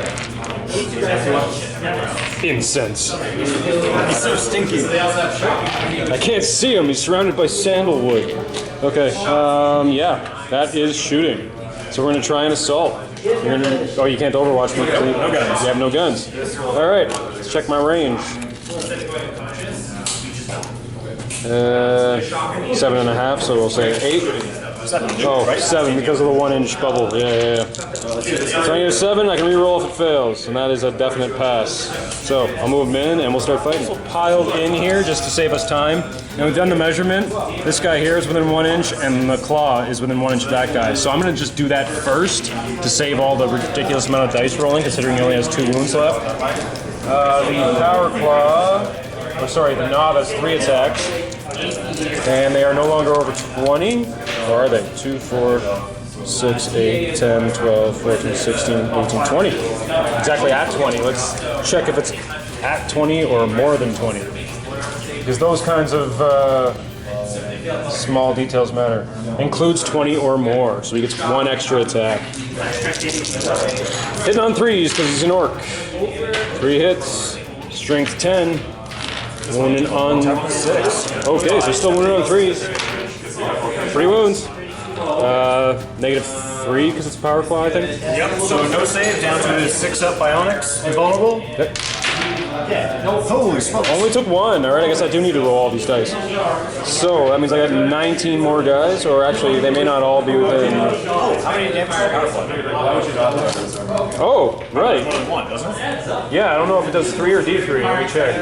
Incense. He's so stinky. I can't see him. He's surrounded by sandalwood. Okay. Yeah. That is shooting. So we're gonna try an assault. Oh, you can't overwatch me. No guns. You have no guns. All right. Let's check my range. 7.5. So we'll say 8. Oh, 7 because of the 1-inch bubble. Yeah. So I get a 7, I can reroll if it fails, and that is a definite pass. So I'll move him in and we'll start fighting. Piled in here just to save us time. And we've done the measurement. This guy here is within 1 inch, and the claw is within 1 inch of that guy. So I'm gonna just do that first to save all the ridiculous amount of dice rolling, considering he only has 2 wounds left. The power claw, the novice, 3 attacks. And they are no longer over 20. Or are they? 2, 4, 6, 8, 10, 12, 14, 16, 18, 20. Exactly at 20. Let's check if it's at 20 or more than 20. Because those kinds of small details matter. Includes 20 or more, so he gets 1 extra attack. Hitting on 3s because he's an orc. 3 hits. Strength 10. Wounded on 6. Okay, so still wounded on 3s. 3 wounds. -3 because it's power claw, I think. Yep, so no save, down to 6 up Bionics, invulnerable. Okay. Holy smokes. Only took 1. Alright, I guess I do need to roll all these dice. So that means I got 19 more guys, or actually they may not all be within. How many damage does power claw? Oh, right. 1, doesn't it? Yeah, I don't know if it does 3 or D3. Let me check.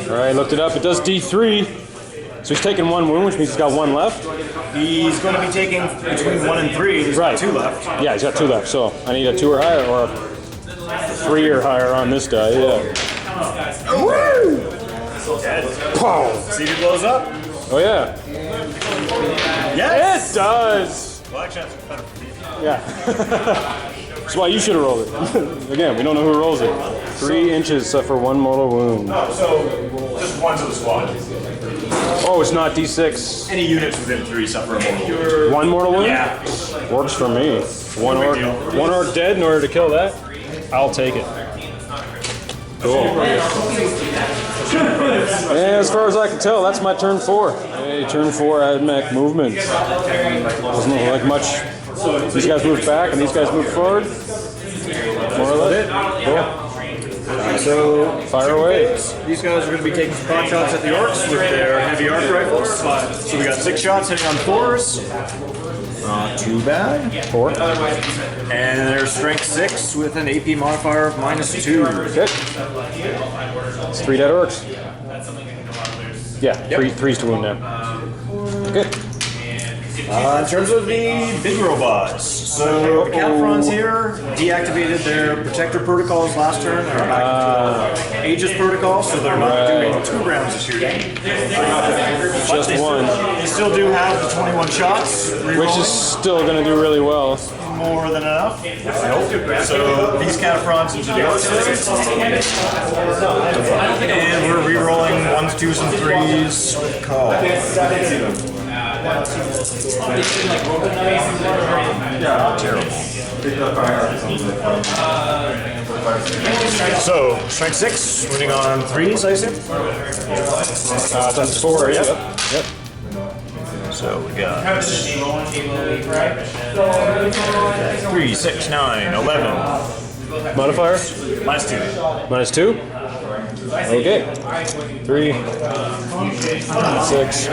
Alright, looked it up. It does D3. So he's taking 1 wound, which means he's got 1 left. He's going to be taking between 1 and 3. He's got 2 left. Yeah, he's got 2 left. So I need a 2 or higher, or a 3 or higher on this die. Yeah. Woo! Pow! See if it blows up. Oh yeah. Yes! It does. Well, actually, that's better for me. Yeah. That's why you should have rolled it. Again, we don't know who rolls it. 3 inches for 1 mortal wound. So, just 1 to the squad. Oh, it's not D6. Any units within 3 suffer a mortal wound. 1 mortal wound? Yeah. Works for me. One orc dead in order to kill that? I'll take it. Cool. And as far as I can tell, that's my turn 4. Hey, turn 4 Admech movement. Doesn't look like much. These guys moved back and these guys moved forward. More or less. Cool. So, Fire away. these guys are going to be taking some pot shots at the Orks with their heavy arc rifles. So we got 6 shots hitting on 4s. Not too bad. 4. And their strength 6 with an AP modifier of -2. Good. It's 3 dead orcs. Yeah, 3's to wound now. Good. In terms of the big robots, so the Cataphrons here deactivated their protector protocols last turn. They're back to Aegis protocol, so they're not doing 2 rounds of shooting. Just 1. They still do have the 21 shots, Which is still going to do really well. more than enough. I hope. So these Cataphrons into the Orks. And we're re-rolling 1s, 2s, and 3s. Call. Terrible. So, strength 6, winning on 3s, I assume? That's 4, yep. So we got 3, 6, 9, 11. Modifier? -2. -2? Okay. 3, 6,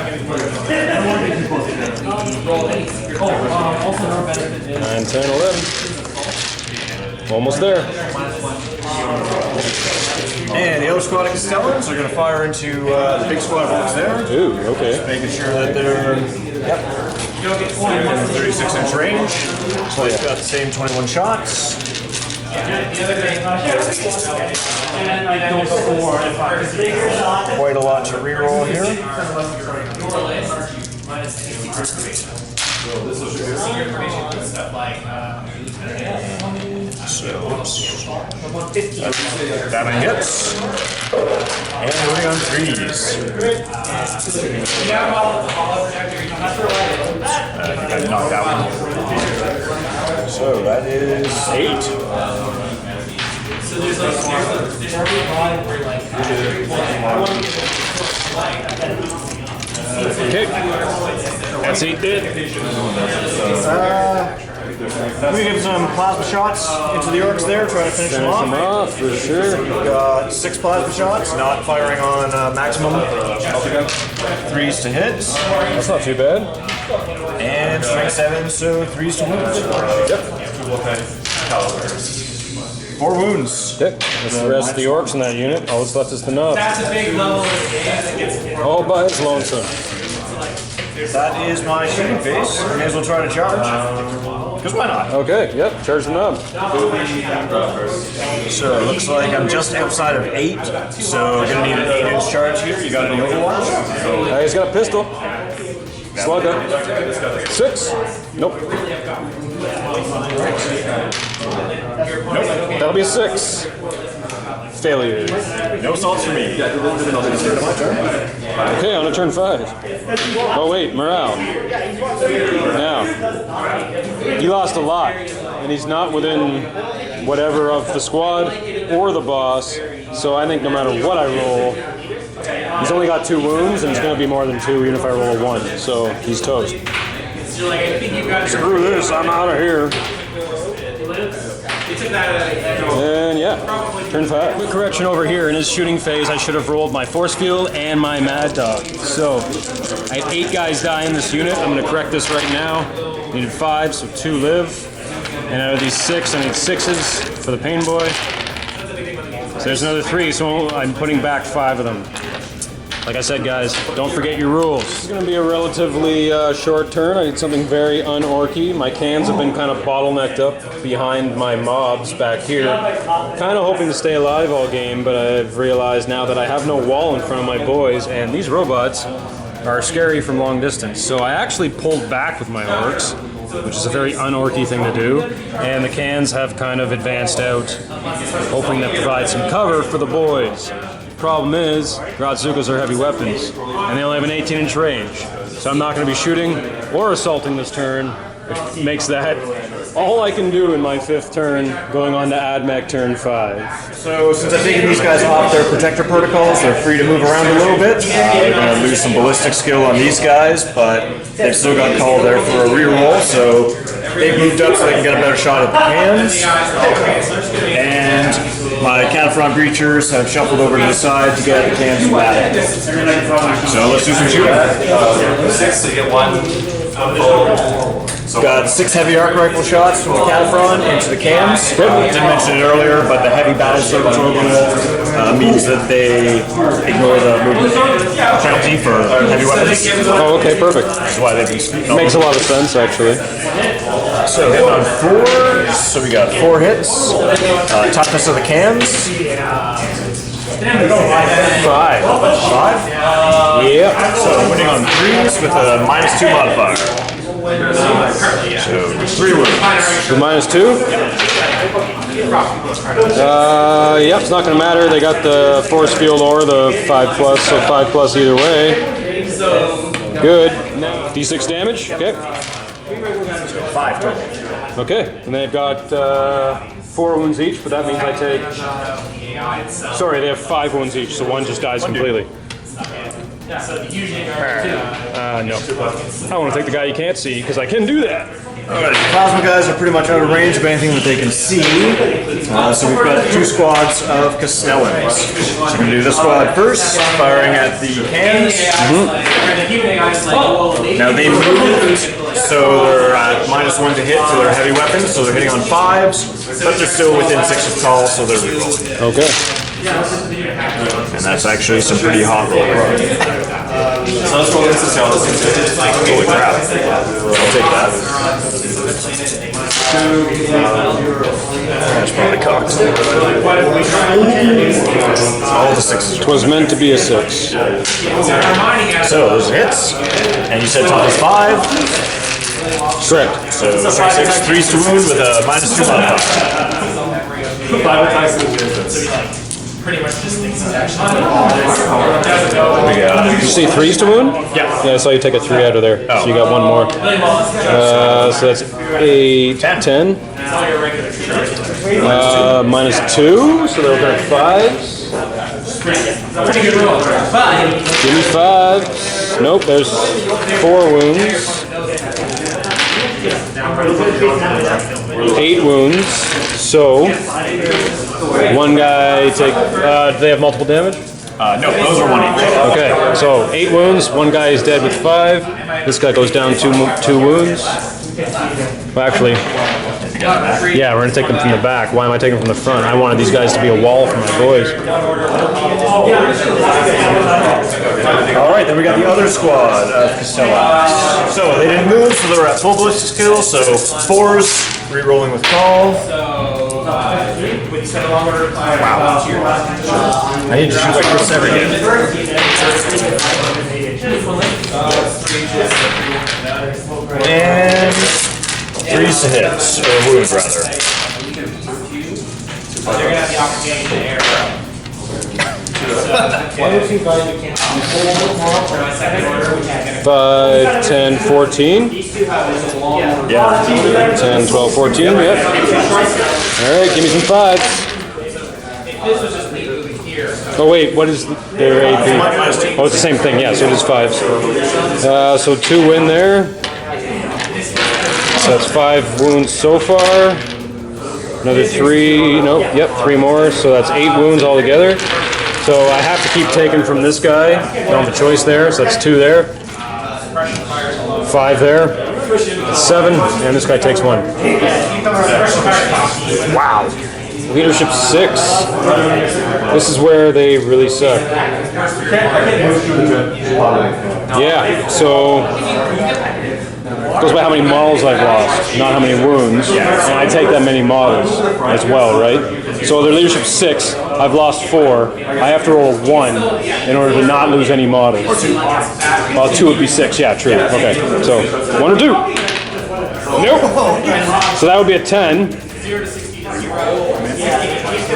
9, 10, 11. Almost there. And the other squad of Castellans are going to fire into the big squad of Orks there. Ooh, okay. Making sure that they're in 36-inch range. So he's got the same 21 shots. Quite a lot to reroll here. That hits. And we're on 3s. I think I knocked that one. So that is 8. Okay. That's 8 dead. We give some plasma shots into the Orks there, trying to finish them Finish them off. off for sure. We've got 6 plasma shots, not firing on maximum. 3s to hit. That's not too bad. And strength 7, so 3s to wound. 4 wounds. Okay. That's the rest of the Orks in that unit. All that's left is the nub. That's a big level of the game. All by its lonesome. That is my shooting phase. May as well try to charge. Because why not? Okay, yep, charge the nub. So it looks like I'm just outside of 8. So gonna need an 8-inch charge here. You got any overwatch? He's got a pistol. Slugger. 6. Nope. That'll be a 6. Failure. No assaults for me. Okay, on to turn 5. Oh wait, morale. Now, he lost a lot, and he's not within whatever of the squad or the boss, so I think no matter what I roll, he's only got 2 wounds, and it's going to be more than 2 even if I roll a 1, so he's toast. Screw this, I'm out of here. And yeah, turn 5. Quick correction over here. In his shooting phase, I should have rolled my force field and my mad dog. So I had 8 guys die in this unit. I'm going to correct this right now. Needed 5, so 2 live. And out of these 6, I need 6s for the pain boy. So there's another 3, so I'm putting back 5 of them. Like I said, guys, don't forget your rules. It's going to be a relatively short turn. I did something very un-orky. My cans have been kind of bottlenecked up behind my mobs back here. Kind of hoping to stay alive all game, but I've realized now that I have no wall in front of my boys, and these robots are scary from long distance. So I actually pulled back with my Orks, which is a very un-orky thing to do, and the cans have kind of advanced out, hoping to provide some cover for the boys. Problem is, Gratsukas are heavy weapons, and they only have an 18-inch range. So I'm not going to be shooting or assaulting this turn, which makes that all I can do in my 5th turn, going on to Admech turn 5. So since I've taken these guys off their protector protocols, they're free to move around a little bit. They're going to lose some ballistic skill on these guys, but they've still got called there for a reroll, so they've moved up so they can get a better shot at the cans. And my Cataphront breachers have shuffled over to the side to get the cans from that. So let's do some shooting. 6 to get 1. Got 6 heavy arc rifle shots from the Cataphront into the cans. Didn't mention it earlier, but the heavy battle service orbital means that they ignore the movement penalty for heavy weapons. Oh, okay, perfect. That's why they've been Makes a lot of sense, actually. So hitting on 4s. So we got 4 hits. Toughness of the cans. 5. 5? Yeah. So winning on 3s with a -2 modifier. So 3 wounds. The -2? Yep, it's not going to matter. They got the force field or the 5+, so 5+ either way. Good. D6 damage. Okay. 5 total. Okay, and they've got 4 wounds each, but that means I take... Sorry, they have 5 wounds each, so 1 just dies completely. No. I want to take the guy you can't see, because I can do that. Alright, plasma guys are pretty much out of range of anything that they can see. So we've got 2 squads of Castellans. So we're going to do this squad first, firing at the cannons. Now they moved, so they're at -1 to hit for their heavy weapons, so they're hitting on 5s, but they're still within 6 of call, so they're rerolling. Okay. And that's actually some pretty hot roll. Holy crap. I'll take that. That's probably cocked. All the 6s. 'Twas meant to be a 6. So those are hits. And you said top is 5. Correct. So 6, 3s to wound with a -2 modifier. Pretty much just things that actually. Did you say 3s to wound? Yeah. Yeah, I saw you take a 3 out of there. So you got 1 more. So that's 8, 10. -2, so they'll get 5s. Pretty good roll. But Give me 5s. Nope, there's 4 wounds. 8 wounds. So, one guy take. Do they have multiple damage? No, those are 1 each. Okay, so 8 wounds. One guy is dead with 5. This guy goes down 2 wounds. Well, actually, yeah, we're gonna take them from the back. Why am I taking them from the front? I wanted these guys to be a wall for my boys. All right, then we got the other squad of Castellans. So they didn't move, so they were at full ballistic skill. So 4s, re-rolling with call. Wow. I need to shoot like this every game. And 3s to hit, or wound rather. they're gonna have the opportunity to air. Why don't you guys can't 5, 10, 14. Yeah. 10, 12, 14, yep. Alright, give me some 5s. This was just legally here. Oh wait, what is their AP? Oh, it's the same thing, yeah, so it is 5s. So 2 win there. So that's 5 wounds so far. Another 3, nope, yep, 3 more, so that's 8 wounds altogether. So I have to keep taking from this guy. Don't have a choice there, so that's 2 there. 5 there. That's 7, and this guy takes 1. Wow. Leadership 6. This is where they really suck. Yeah, so it goes by how many models I've lost, not how many wounds. And I take that many models as well, right? So their leadership 6, I've lost 4. I have to roll 1 in order to not lose any models. Well, 2 would be 6, yeah, true. Okay, so 1 or 2. Nope. So that would be a 10.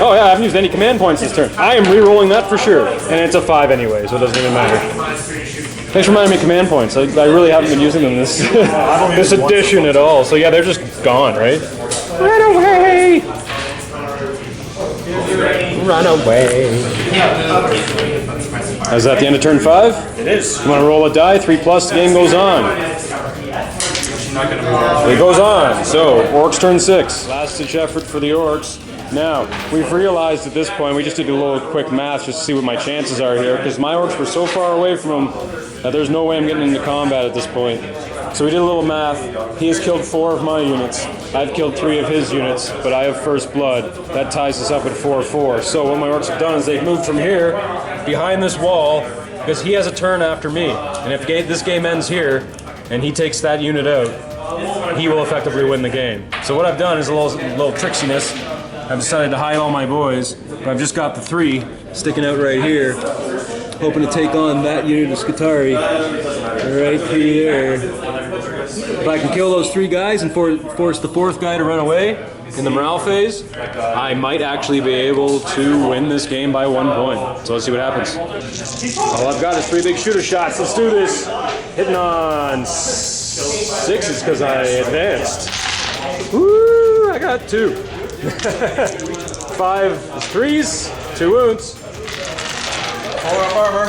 Oh yeah, I haven't used any command points this turn. I am re-rolling that for sure. And it's a 5 anyway, so it doesn't even matter. Thanks for reminding me of command points. I really haven't been using them this this edition at all. So yeah, they're just gone, right? Run away! Run away. Is that the end of turn 5? It is. You want to roll a die? 3+, the game goes on. It goes on. So, Orks turn 6. Last ditch effort for the Orks. Now, we've realized at this point, we just did a little quick math just to see what my chances are here, because my Orks were so far away from him that there's no way I'm getting into combat at this point. So we did a little math. He has killed 4 of my units. I've killed 3 of his units, but I have first blood. That ties us up at 4-4. So what my Orks have done is they've moved from here, behind this wall, because he has a turn after me. And if this game ends here, and he takes that unit out, he will effectively win the game. So what I've done is a little tricksiness. I've decided to hide all my boys, but I've just got the 3 sticking out right here, hoping to take on that unit of Scutari right here. If I can kill those 3 guys and force the 4th guy to run away in the morale phase, I might actually be able to win this game by 1 point. So let's see what happens. All I've got is 3 big shooter shots. Let's do this. Hitting on 6s because I advanced. Woo! I got 2. 5 is 3s, 2 wounds. Hold up armor.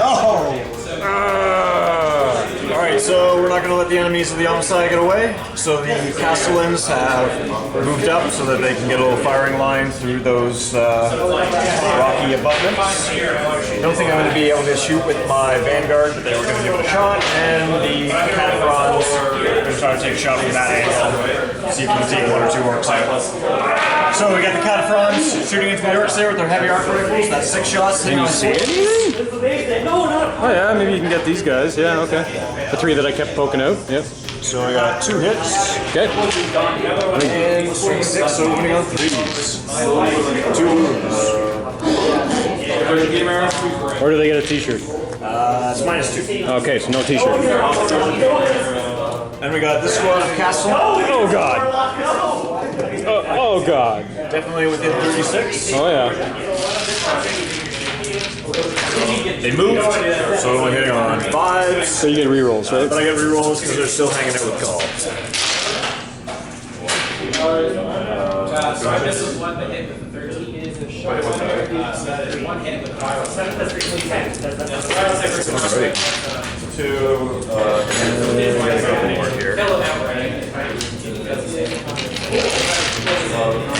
Oh! Alright, Alright, so we're not going to let the enemies of the Omnisci get away. So the Castellans have moved up so that they can get a little firing line through those rocky abutments. I don't think I'm going to be able to shoot with my Vanguard, but they were going to give it a shot. And the Cataphrons are going to try to take a shot from that angle. See if we can take 1 or 2 Orks out. So we got the Cataphrons shooting into the Orks there with their heavy arc rifles. That's 6 shots. Can you see anything? Oh yeah, maybe you can get these guys. Yeah, okay. The 3 that I kept poking out. Yep. So we got 2 hits. Okay. And 6, so winning on 3s. 2 wounds. Or do they get a t-shirt? It's -2. Okay, so no t-shirt. And we got this squad of Castle. Oh god. Oh god. Definitely within 36. Oh yeah. They moved, so only hitting on 5s. So you get rerolls, right? But I get rerolls because they're still hanging out with Gaul. So I missed one that hit with the 13 is a shot. One hit with the viral. 7 plus 3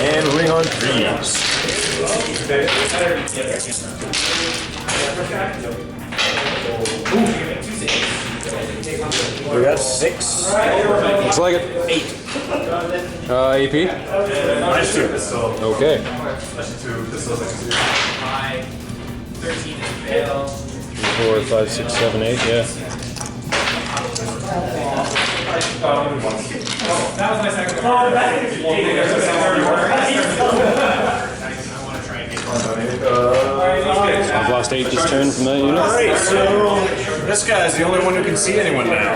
And moving on 3s. We got 6. Looks like it. 8. AP? -2. Okay. 13 is fail. 4, 5, 6, 7, 8, yeah. That was my second I've lost 8 this turn from that unit. Alright, so this guy's the only one who can see anyone now.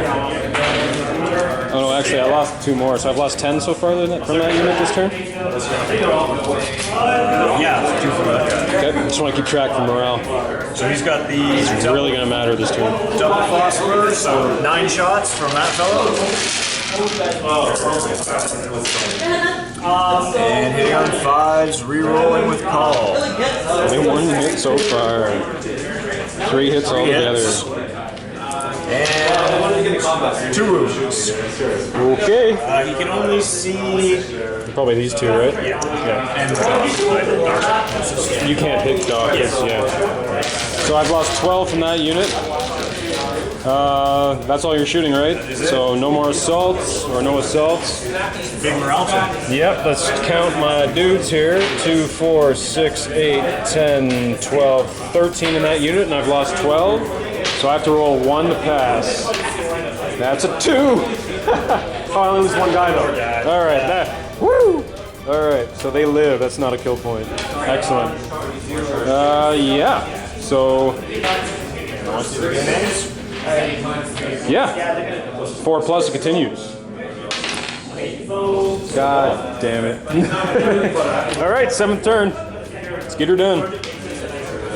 Oh no, actually I lost 2 more, so I've lost 10 so far from that unit this turn. Yeah, 2 from that guy. Okay, just want to keep track for morale. So he's got these It's really going to matter this turn. double phosphor, so 9 shots from that fellow. And hitting on 5s, re-rolling with Paul. Only 1 hit so far. 3 hits altogether. And 2 wounds. Okay. He can only see. Probably these 2, right? Yeah. And You can't hit dogs, yeah. So I've lost 12 from that unit. That's all you're shooting, right? So no more assaults, or no assaults. big morale check. Yep, let's count my dudes here. 2, 4, 6, 8, 10, 12, 13 in that unit, and I've lost 12. So I have to roll 1 to pass. That's a 2! Oh, I only lose 1 guy though. Alright, woo! Alright, so they live, that's not a kill point. Excellent. Yeah, so... Yeah, 4 plus it continues. God damn it. Alright, 7th turn. Let's get her done.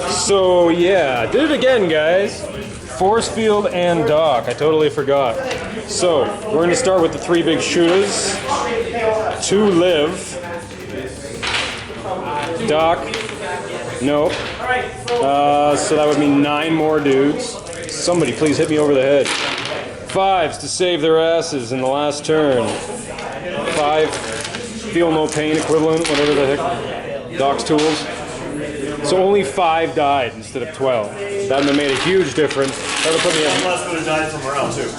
So yeah, did it again, guys. Force field and dock. I totally forgot. So we're going to start with the 3 big shooters. 2 live. Dock. Nope. So that would mean 9 more dudes. Somebody please hit me over the head. 5s to save their asses in the last turn. 5 feel no pain equivalent, whatever the heck. Doc's tools. So only 5 died instead of 12. That would have made a huge difference. That would put me at... Unless would have died from morale too.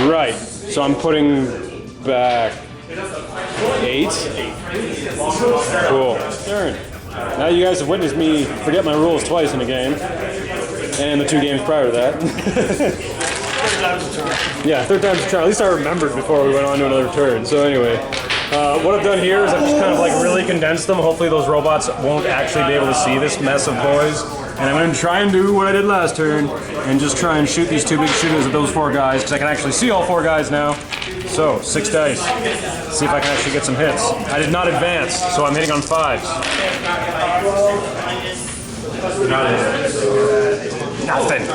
Right. So I'm putting back 8. Cool. Turn. Now you guys have witnessed me forget my rules twice in a game. And the 2 games prior to that. Yeah, 3rd time's a charm. At least I remembered before we went on to another turn. So anyway, what I've done here is I've just kind of like really condensed them. Hopefully those robots won't actually be able to see this mess of boys. And I'm going to try and do what I did last turn and just try and shoot these 2 big shooters at those 4 guys because I can actually see all 4 guys now. So, 6 dice. See if I can actually get some hits. I did not advance, so I'm hitting on 5s. Nothing.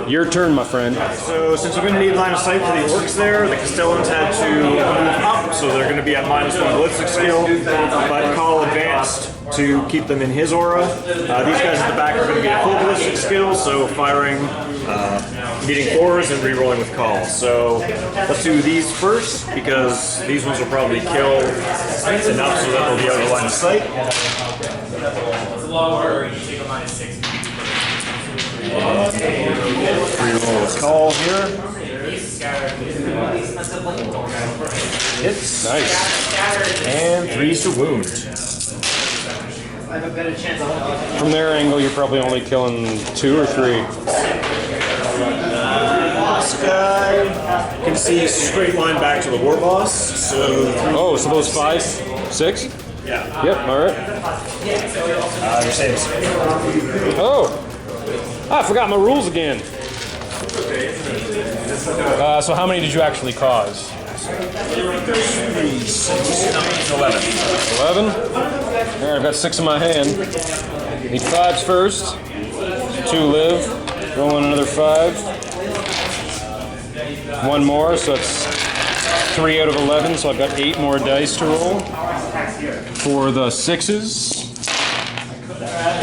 Your turn, my friend. So since we're going to need line of sight for the orcs there, the Castellans had to move up, so they're going to be at -1 ballistic skill, but Call advanced to keep them in his aura. These guys at the back are going to be at full ballistic skill, so firing, meeting 4s and re-rolling with Call. So let's do these first, because these ones will probably kill enough so that they'll be out of line of sight. It's a long order, you take a -6. Re-roll with Call here. Hits. Nice. And 3s to wound. From their angle, you're probably only killing 2 or 3. This guy can see straight line back to the war boss. So Oh, so those 5, 6? yeah, Yep, alright. your saves. Oh! I forgot my rules again. So how many did you actually cause? 11. 11? Alright, I've got 6 in my hand. Need 5s first. 2 live. Roll in another 5. 1 more, so it's 3 out of 11, so I've got 8 more dice to roll. For the 6s,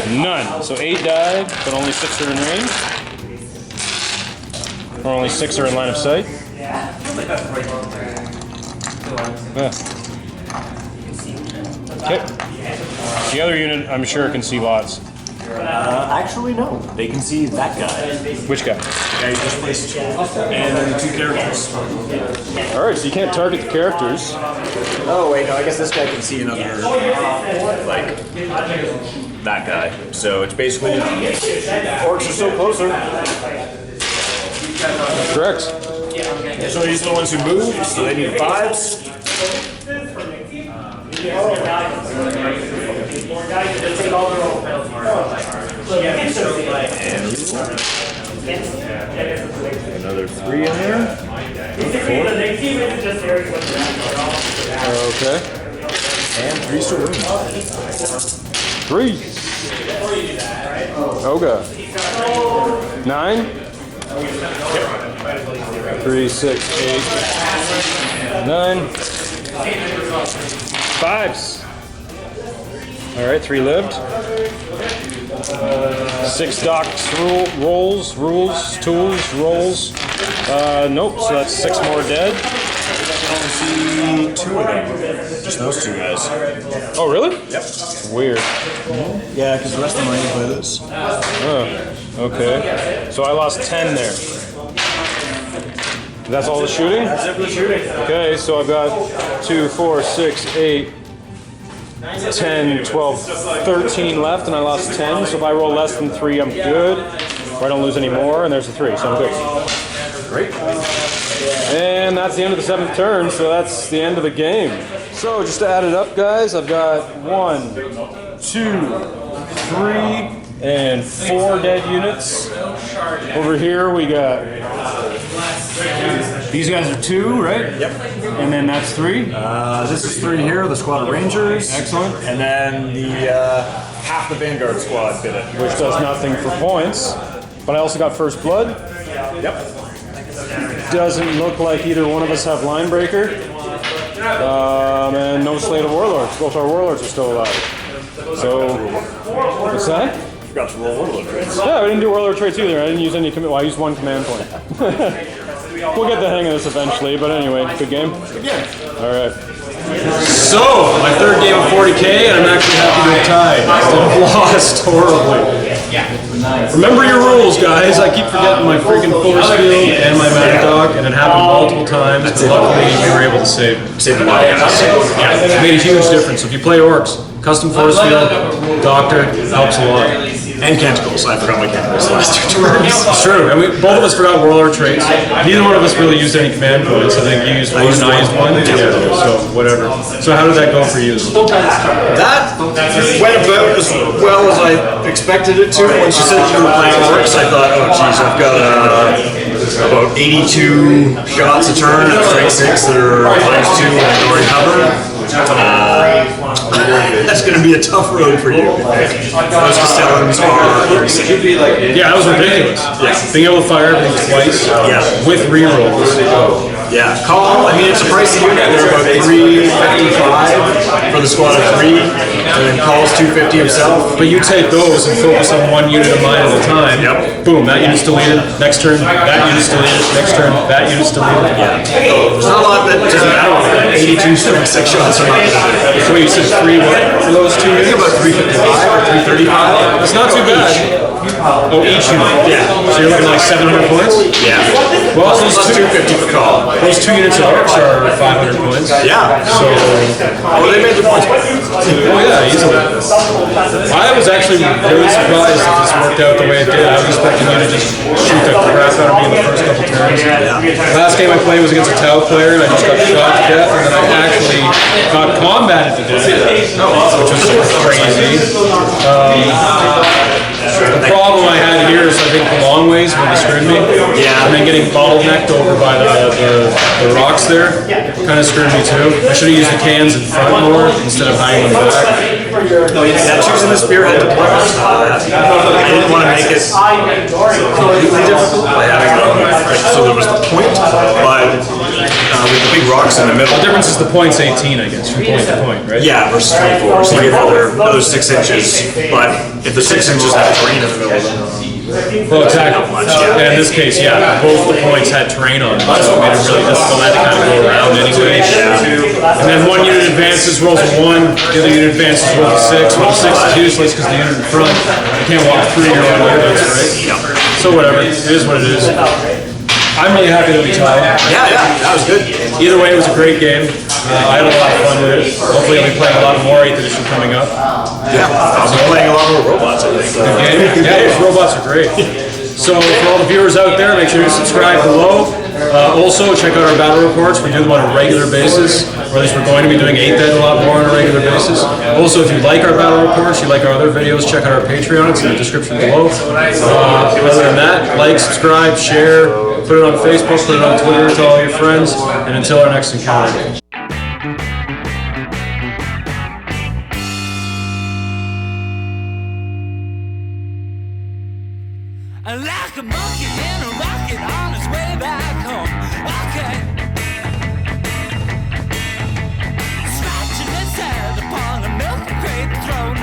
none. So 8 died, but only 6 are in range. Or only 6 are in line of sight. Yeah. Okay. The other unit, I'm sure, can see lots. Actually, no. They can see that guy. Which guy? The guy you just placed. And then the 2 characters. Alright, so you can't target the characters. Oh, wait, no, I guess this guy can see another, like, that guy. So it's basically, orcs are still closer. Correct. So these are the ones who moved, so they need 5s. Another 3 in there. 4. Okay. And 3 to wound. 3. Oga. 9. 3, 6, 8, 9. 5s. Alright, 3 lived. 6 docs, rolls, tools, rolls. Nope, so that's 6 more dead. I see 2 of them. Just those 2 guys. Oh, really? Yep. Weird. Yeah, because the rest of them are in play this. Oh, okay. So I lost 10 there. That's all the shooting? That's it for the shooting. Okay, so I've got 2, 4, 6, 8, 10, 12, 13 left, and I lost 10. So if I roll less than 3, I'm good. Or I don't lose any more, and there's a 3, so I'm good. Great. And that's the end of the 7th turn, so that's the end of the game. So just to add it up, guys, I've got 1, 2, 3, and 4 dead units. Over here we got... These guys are 2, right? Yep. And then that's 3? This is 3 here, the squad of Rangers. Excellent. And then the half the Vanguard squad did it. Which does nothing for points. But I also got First Blood. Yep. Doesn't look like either one of us have Line Breaker. And no Slate of Warlords. Both our Warlords are still alive. So, what's that? Forgot to roll Warlord traits. Yeah, I didn't do Warlord traits either. I didn't use any well, I used 1 command point. We'll get the hang of this eventually, but anyway, good game? Good game. Alright. So, my 3rd game of 40K, and I'm actually happy to have tied. Instead of lost horribly. Remember your rules, guys. I keep forgetting my freaking force field and my Mad Dog, and it happened multiple times, but luckily we were able to save it. Save the life. It made a huge difference. So if you play Orks, custom force field, Doctor, helps a lot. And Canticles. I forgot my Canticles last 2 turns. It's true, and both of us forgot Warlord traits. Neither one of us really used any command points. I think you used 1 and I used 1. Yeah, so whatever. So how did that go for you? That went about as well as I expected it to. When she said you were playing Orcs, I thought, oh geez, I've got about 82 shots a turn at straight 6 that are -2 and already covered. That's going to be a tough road for you. Those Castellans are very sick. Yeah, that was ridiculous. Yeah. Being able to fire everything twice with rerolls. Yeah, call. I mean, it's a pricey unit. They're about $355 for the squad of 3, and then calls $250 himself. But you take those and focus on one unit of mine at a time. Yep. Boom, that unit's deleted. Next turn, that unit's deleted. Next turn, that unit's deleted. Yeah. There's not a lot that doesn't matter. 82 6 shots are not going to do. So you said 3 what for those two I think units? about 355 or 335. That's not too bad. Oh, each unit. Yeah. So you're looking at like 700 points? Yeah. Well, those Plus two, 250 for call. those 2 units of Orks are 500 points. Yeah. So, Oh, they made the points. oh yeah, easily. I was actually really surprised that this worked out the way it did. I was expecting you to just shoot the crap out of me in the first couple turns. Last game I played was against a Tau player, and I just got shot to death, and then I actually got combated to death, which was crazy. The problem I had here is I think the long ways when they screwed me. Yeah. And then getting bottlenecked over by the rocks there kind of screwed me too. I should have used the cans in front more instead of hiding them back. Yeah, choosing the spearhead to play. I didn't want to make it completely difficult by having so there was the point, but with the big rocks in the middle. The difference is the point's 18, I guess, from point to point, right? Yeah, versus 24, so you get another 6 inches. But if the 6 inches have terrain in the middle, Well, exactly. And in this case, yeah, both the points had terrain on them, so it made it really difficult. I had to kind of go around anyway. And then one unit advances, rolls a 1, the other unit advances, rolls a 6. Well, the 6 is useless because the unit in front, you can't walk through your own units, right? So whatever, it is what it is. I'm really happy that we tied. yeah, that was good. Either way, it was a great game. I had a lot of fun with it. Hopefully I'll be playing a lot more 8th edition coming up. Yeah, I'll be playing a lot more robots, I think. Yeah, those robots are great. So for all the viewers out there, make sure you subscribe below. Also, check out our battle reports. We do them on a regular basis, or at least we're going to be doing 8th Ed a lot more on a regular basis. Also, if you like our battle reports, you like our other videos, check out our Patreon. It's in the description below. Other than that, like, subscribe, share, put it on Facebook, put it on Twitter to all your friends, and until our next encounter. Like a monkey in a rocket on his way back home. Okay. Scratching his head upon a milk crate throne.